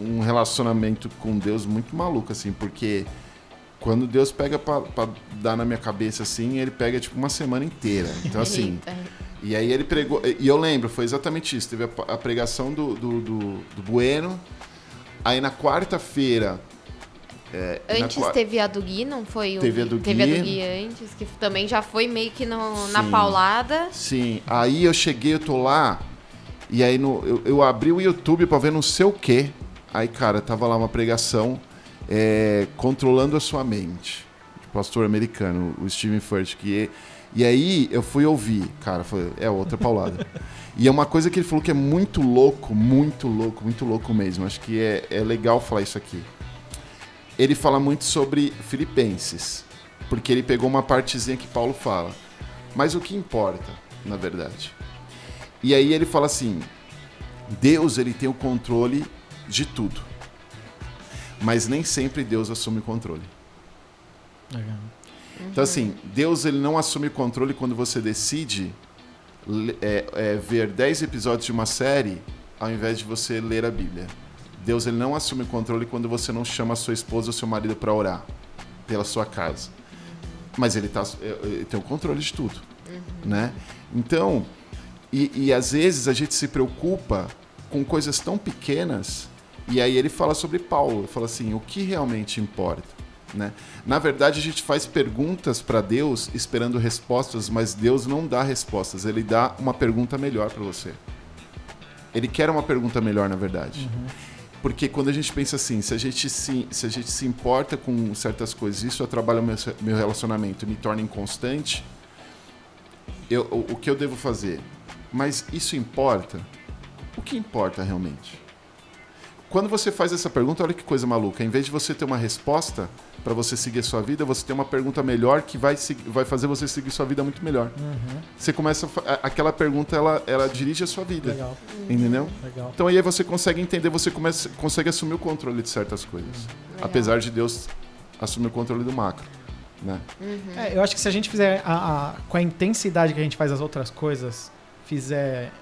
[SPEAKER 3] um relacionamento com Deus muito maluco, assim, porque quando Deus pega pra dar na minha cabeça, assim, ele pega tipo uma semana inteira. Então assim... E aí ele pregou, e eu lembro, foi exatamente isso, teve a pregação do Bueno, aí na quarta-feira...
[SPEAKER 2] Antes teve a do Gui, não foi?
[SPEAKER 3] Teve a do Gui.
[SPEAKER 2] Teve a do Gui antes, que também já foi meio que na paulada.
[SPEAKER 3] Sim, aí eu cheguei, eu tô lá, e aí eu abri o YouTube pra ver não sei o quê, aí cara, tava lá uma pregação, controlando a sua mente, do pastor americano, o Stephen Furtick, e aí eu fui ouvir, cara, outra paulada. E é uma coisa que ele falou que é muito louco mesmo. Acho que é legal falar isso aqui. Ele fala muito sobre Filipenses, porque ele pegou uma partezinha que Paulo fala. Mas o que importa, na verdade? E aí ele fala assim, Deus ele tem o controle de tudo. Mas nem sempre Deus assume o controle.
[SPEAKER 1] Legal.
[SPEAKER 3] Então, assim, Deus ele não assume o controle quando você decide ver 10 episódios de uma série ao invés de você ler a Bíblia. Deus ele não assume o controle quando você não chama a sua esposa ou seu marido para orar pela sua casa. Mas ele tem o controle de tudo, né? Então, e às vezes a gente se preocupa com coisas tão pequenas, e aí ele fala sobre Paulo, ele fala assim, o que realmente importa? Né? Na verdade, a gente faz perguntas para Deus esperando respostas, mas Deus não dá respostas, ele dá uma pergunta melhor para você. Ele quer uma pergunta melhor, na verdade. Porque quando a gente pensa assim, se a gente se importa com certas coisas, isso atrapalha o meu relacionamento e me torna inconstante, o que eu devo fazer? Mas isso importa? O que importa realmente? quando você faz essa pergunta, olha que coisa maluca. Em vez de você ter uma resposta para você seguir a sua vida, você tem uma pergunta melhor que vai fazer você seguir sua vida muito melhor. Você começa aquela pergunta, ela dirige a sua vida.
[SPEAKER 1] Legal.
[SPEAKER 3] Entendeu?
[SPEAKER 1] Legal.
[SPEAKER 3] Então aí você consegue entender, você consegue assumir o controle de certas coisas. Apesar de Deus assumir o controle do macro. Né?
[SPEAKER 1] Eu acho que se a gente fizer com a intensidade que a gente faz as outras coisas, fizer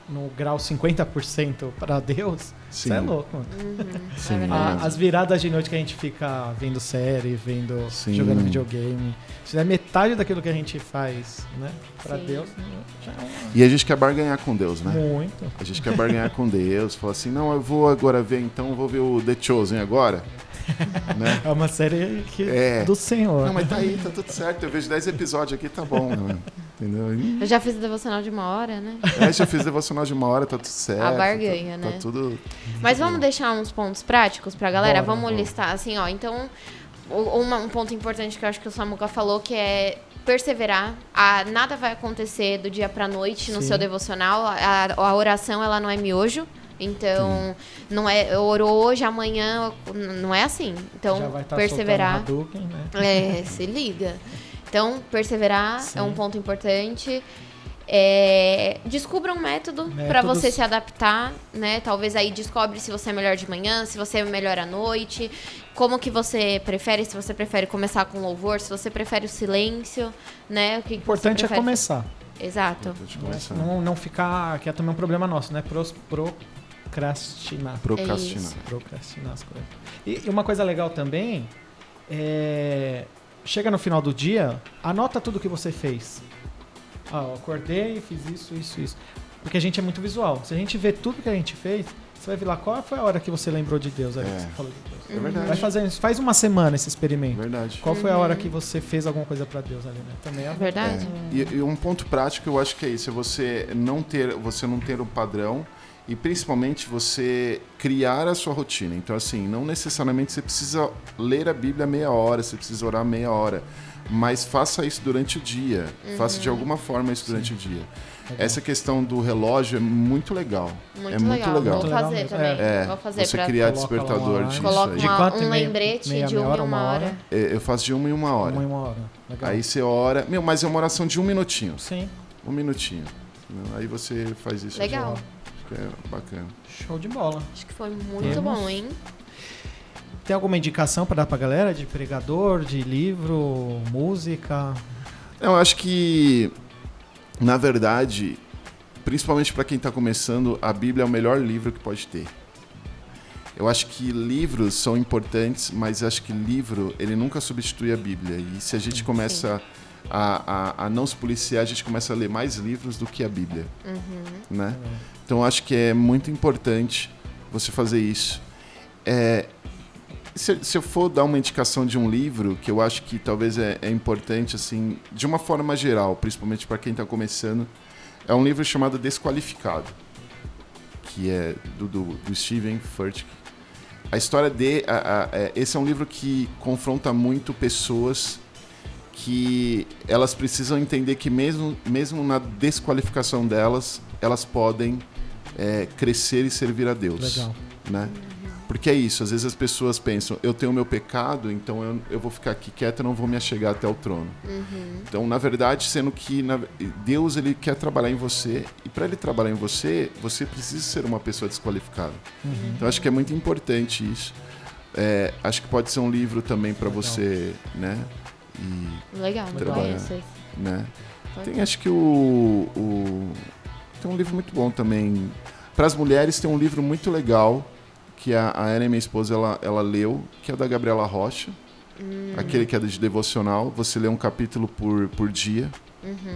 [SPEAKER 1] no grau 50% para Deus, isso é louco, mano.
[SPEAKER 3] Sim,
[SPEAKER 1] As viradas de noite que a gente fica vendo série, jogando videogame, se é metade daquilo que a gente faz, né, para Deus, já é
[SPEAKER 3] E a gente quer barganhar com Deus, né?
[SPEAKER 1] muito.
[SPEAKER 3] A gente quer barganhar com Deus, falar assim, não, eu vou agora ver, então, eu vou ver o The Chosen agora. Né?
[SPEAKER 1] É uma série do Senhor.
[SPEAKER 3] Não, mas tá aí, tá tudo certo. Eu vejo 10 episódios aqui, tá bom. Né? Entendeu?
[SPEAKER 2] Eu já fiz o devocional de 1 hora, né?
[SPEAKER 3] Já fiz devocional de 1 hora, tá tudo certo.
[SPEAKER 2] A barganha, né?
[SPEAKER 3] Tá tudo...
[SPEAKER 2] Mas vamos deixar uns pontos práticos pra galera?
[SPEAKER 1] Bora,
[SPEAKER 2] Vamos listar, assim, ó. Então, um ponto importante que eu acho que o Samuca falou, que é perseverar. Nada vai acontecer do dia pra noite no seu devocional. A oração, ela não é miojo. Então, não é orou hoje, amanhã, não é assim. Então,
[SPEAKER 1] já vai estar
[SPEAKER 2] perseverar.
[SPEAKER 1] Hadouken, né?
[SPEAKER 2] Se liga. Então, perseverar é um ponto importante. Descubra um método para você se adaptar, né? Talvez aí descobre se você é melhor de manhã, se você é melhor à noite, como que você prefere, se você prefere começar com louvor, se você prefere o silêncio, né? O que
[SPEAKER 1] importante é começar.
[SPEAKER 2] Exato.
[SPEAKER 1] Não ficar, que é também um problema nosso, né? Procrastinar. Procrastinar as coisas. E uma coisa legal também chega no final do dia, anota tudo que você fez. Eu acordei, fiz isso. Porque a gente é muito visual. Se a gente vê tudo que a gente fez, você vai ver lá qual foi a hora que você lembrou de Deus. Aí que você falou de Deus.
[SPEAKER 3] É verdade.
[SPEAKER 1] Vai fazer isso. Faz uma semana esse experimento.
[SPEAKER 3] Verdade.
[SPEAKER 1] Qual foi a hora que você fez alguma coisa pra Deus ali, né? Também é
[SPEAKER 2] verdade.
[SPEAKER 3] E um ponto prático, eu acho que é isso. É você não ter um padrão e principalmente você criar a sua rotina. Então, assim, não necessariamente você precisa ler a Bíblia meia hora, você precisa orar meia hora. Mas faça isso durante o dia. Faça de alguma forma isso durante o dia. Legal. Essa questão do relógio é muito legal.
[SPEAKER 2] Muito legal. Vou fazer também. Vou fazer
[SPEAKER 3] você criar despertador disso.
[SPEAKER 2] Coloca um lembrete de 1 em 1 hora.
[SPEAKER 3] Eu faço de 1 em 1 hora.
[SPEAKER 1] 1 em 1 hora. Legal.
[SPEAKER 3] Aí você ora... mas é uma oração de 1 minutinho.
[SPEAKER 1] Sim.
[SPEAKER 3] 1 minutinho. Aí você faz isso.
[SPEAKER 2] Legal.
[SPEAKER 3] Acho que é bacana.
[SPEAKER 1] Show de bola.
[SPEAKER 2] Acho que foi muito bom, hein?
[SPEAKER 1] Tem alguma indicação para dar pra galera de pregador, de livro, música?
[SPEAKER 3] Eu acho que, na verdade, principalmente para quem está começando, a Bíblia é o melhor livro que pode ter. Eu acho que livros são importantes, mas acho que livro, ele nunca substitui a Bíblia. E se a gente começa a não se policiar, a gente começa a ler mais livros do que a Bíblia. Né? Então, eu acho que é muito importante você fazer isso. Se eu for dar uma indicação de um livro, que eu acho que talvez é importante, assim, de uma forma geral, principalmente para quem está começando, é um livro chamado Desqualificado, que é do Steven Furtick. A história esse é um livro que confronta muito pessoas que elas precisam entender que mesmo na desqualificação delas, elas podem crescer e servir a Deus.
[SPEAKER 1] Legal.
[SPEAKER 3] Né? Porque é isso, às vezes as pessoas pensam, eu tenho o meu pecado, então eu vou ficar aqui quieto e não vou me achegar até o trono. Então, na verdade, sendo que Deus ele quer trabalhar em você, e para ele trabalhar em você, você precisa ser uma pessoa desqualificada. Então, acho que é muito importante isso. Acho que pode ser um livro também para você, né?
[SPEAKER 2] Legal, não conheço esse.
[SPEAKER 3] Né? Tem, acho que tem um livro muito bom também. Para as mulheres, tem um livro muito legal, que a Ana, minha esposa, ela leu, que é da Gabriela Rocha. Aquele que é de devocional. Você lê um capítulo por dia.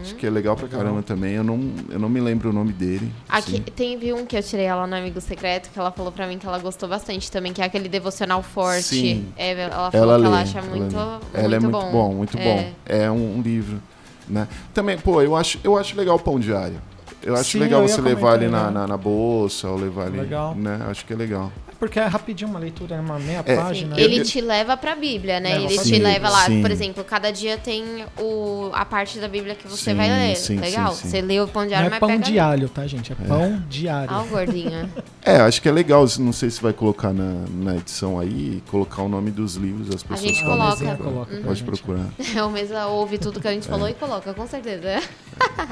[SPEAKER 3] Acho que é legal pra caramba também. Eu não me lembro o nome dele.
[SPEAKER 2] Aqui teve um que eu tirei ela no Amigo Secreto, que ela falou pra mim que ela gostou bastante também, que é aquele devocional forte.
[SPEAKER 3] Sim.
[SPEAKER 2] Ela falou que ela acha muito bom.
[SPEAKER 3] Ela é muito bom, muito bom. É um livro. Né? Também, eu acho legal o pão diário. Eu acho legal você levar ele na bolsa, ou levar ele...
[SPEAKER 1] Legal.
[SPEAKER 3] Né? Acho que é legal.
[SPEAKER 1] porque é rapidinho uma leitura, é uma meia página.
[SPEAKER 2] Ele te leva pra Bíblia, né?
[SPEAKER 1] Leva
[SPEAKER 2] Ele
[SPEAKER 1] pra
[SPEAKER 2] te
[SPEAKER 1] Bíblia.
[SPEAKER 2] leva lá,
[SPEAKER 3] Sim.
[SPEAKER 2] por exemplo, cada dia tem a parte da Bíblia que você
[SPEAKER 3] Sim,
[SPEAKER 2] vai ler.
[SPEAKER 3] sim,
[SPEAKER 2] Legal.
[SPEAKER 3] sim, sim.
[SPEAKER 2] Você lê o pão
[SPEAKER 1] Não
[SPEAKER 2] diário,
[SPEAKER 1] é
[SPEAKER 2] mas
[SPEAKER 1] pão
[SPEAKER 2] pega...
[SPEAKER 1] diário, tá, gente? É pão diário.
[SPEAKER 2] Ah, o gordinho.
[SPEAKER 3] Acho que é legal, não sei se vai colocar na edição aí, colocar o nome dos livros, as pessoas
[SPEAKER 2] gente
[SPEAKER 3] podem
[SPEAKER 2] coloca.
[SPEAKER 3] procurar.
[SPEAKER 1] Coloca pra
[SPEAKER 3] Pode
[SPEAKER 1] gente.
[SPEAKER 3] procurar.
[SPEAKER 2] O Mesa ouve tudo que a gente falou e coloca, com certeza.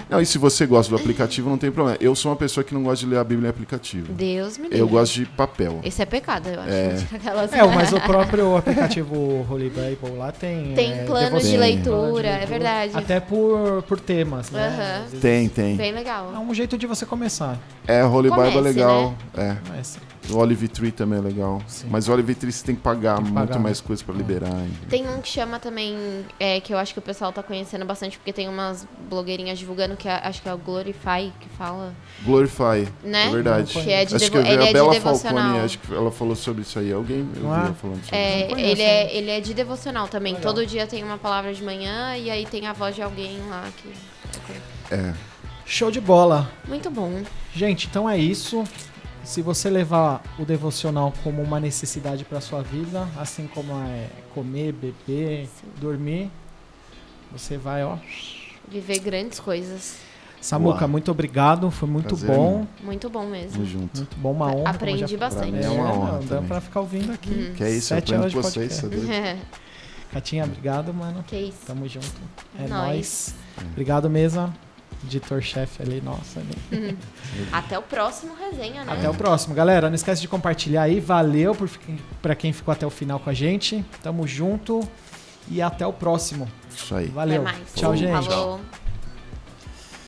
[SPEAKER 3] Não, e se você gosta do aplicativo, não tem problema. Eu sou uma pessoa que não gosta de ler a Bíblia em aplicativo.
[SPEAKER 2] Deus me livre.
[SPEAKER 3] Eu gosto de papel.
[SPEAKER 2] Esse é pecado, eu acho. Aquelas...
[SPEAKER 1] Mas o próprio aplicativo Holy Bible lá tem...
[SPEAKER 2] Tem planos de
[SPEAKER 3] Tem.
[SPEAKER 2] leitura, é verdade.
[SPEAKER 1] Até por temas, né?
[SPEAKER 2] Aham.
[SPEAKER 1] Às vezes
[SPEAKER 3] Tem.
[SPEAKER 2] Bem legal.
[SPEAKER 1] É um jeito de você começar.
[SPEAKER 3] Holy
[SPEAKER 2] Comece,
[SPEAKER 3] Bible é legal.
[SPEAKER 1] Mas,
[SPEAKER 3] O Olive Tree também é legal.
[SPEAKER 1] Sim.
[SPEAKER 3] Mas o Olive Tree você tem que pagar
[SPEAKER 1] Tem que
[SPEAKER 3] muito
[SPEAKER 1] pagar,
[SPEAKER 3] mais
[SPEAKER 1] né?
[SPEAKER 3] coisa pra liberar.
[SPEAKER 2] Tem um que chama também, que eu acho que o pessoal tá conhecendo bastante, porque tem umas blogueirinhas divulgando, que acho que é o Glorify, que fala,
[SPEAKER 3] Glorify,
[SPEAKER 2] né?
[SPEAKER 3] é verdade.
[SPEAKER 2] Que é de
[SPEAKER 3] Acho que eu vi
[SPEAKER 2] ele
[SPEAKER 3] a
[SPEAKER 2] é
[SPEAKER 3] Bela
[SPEAKER 2] de devocional.
[SPEAKER 3] Falcone, acho que ela falou sobre isso aí. Alguém eu vi
[SPEAKER 1] Não é?
[SPEAKER 3] ela falando sobre isso.
[SPEAKER 1] Não conheço,
[SPEAKER 2] Ele é de devocional também.
[SPEAKER 1] Legal.
[SPEAKER 2] Todo dia tem uma palavra de manhã e aí tem a voz de alguém lá que...
[SPEAKER 1] show de bola.
[SPEAKER 2] Muito bom.
[SPEAKER 1] Gente, então é isso. Se você levar o devocional como uma necessidade para sua vida, assim como é comer, beber, dormir, você vai, ó.
[SPEAKER 2] Viver grandes coisas.
[SPEAKER 1] Samuca,
[SPEAKER 3] Uau.
[SPEAKER 1] muito obrigado, foi muito
[SPEAKER 3] Prazer,
[SPEAKER 1] bom.
[SPEAKER 3] irmão.
[SPEAKER 2] Muito bom mesmo.
[SPEAKER 3] Tamo junto.
[SPEAKER 1] Muito bom, uma honra.
[SPEAKER 2] Aprendi
[SPEAKER 1] como já-
[SPEAKER 2] bastante.
[SPEAKER 3] Pra mim é uma honra
[SPEAKER 1] não, dá
[SPEAKER 3] também.
[SPEAKER 1] pra ficar ouvindo aqui.
[SPEAKER 3] Que é isso, eu
[SPEAKER 1] 7
[SPEAKER 3] aprendo
[SPEAKER 1] horas
[SPEAKER 3] com
[SPEAKER 1] de
[SPEAKER 3] vocês,
[SPEAKER 1] podcast.
[SPEAKER 3] sabe?
[SPEAKER 1] Catinha, obrigado, mano.
[SPEAKER 2] Que isso.
[SPEAKER 1] Tamo junto. É
[SPEAKER 2] Nóis.
[SPEAKER 1] nóis. Obrigado, mesa. Editor-chefe ali, nossa. Ali.
[SPEAKER 2] Até o próximo resenha, né?
[SPEAKER 1] Até o próximo, galera. Não esquece de compartilhar aí. Valeu pra quem ficou até o final com a gente. Tamo junto e até o próximo.
[SPEAKER 3] Isso aí.
[SPEAKER 1] Valeu.
[SPEAKER 2] Até mais.
[SPEAKER 1] Tchau, gente.
[SPEAKER 2] Falou.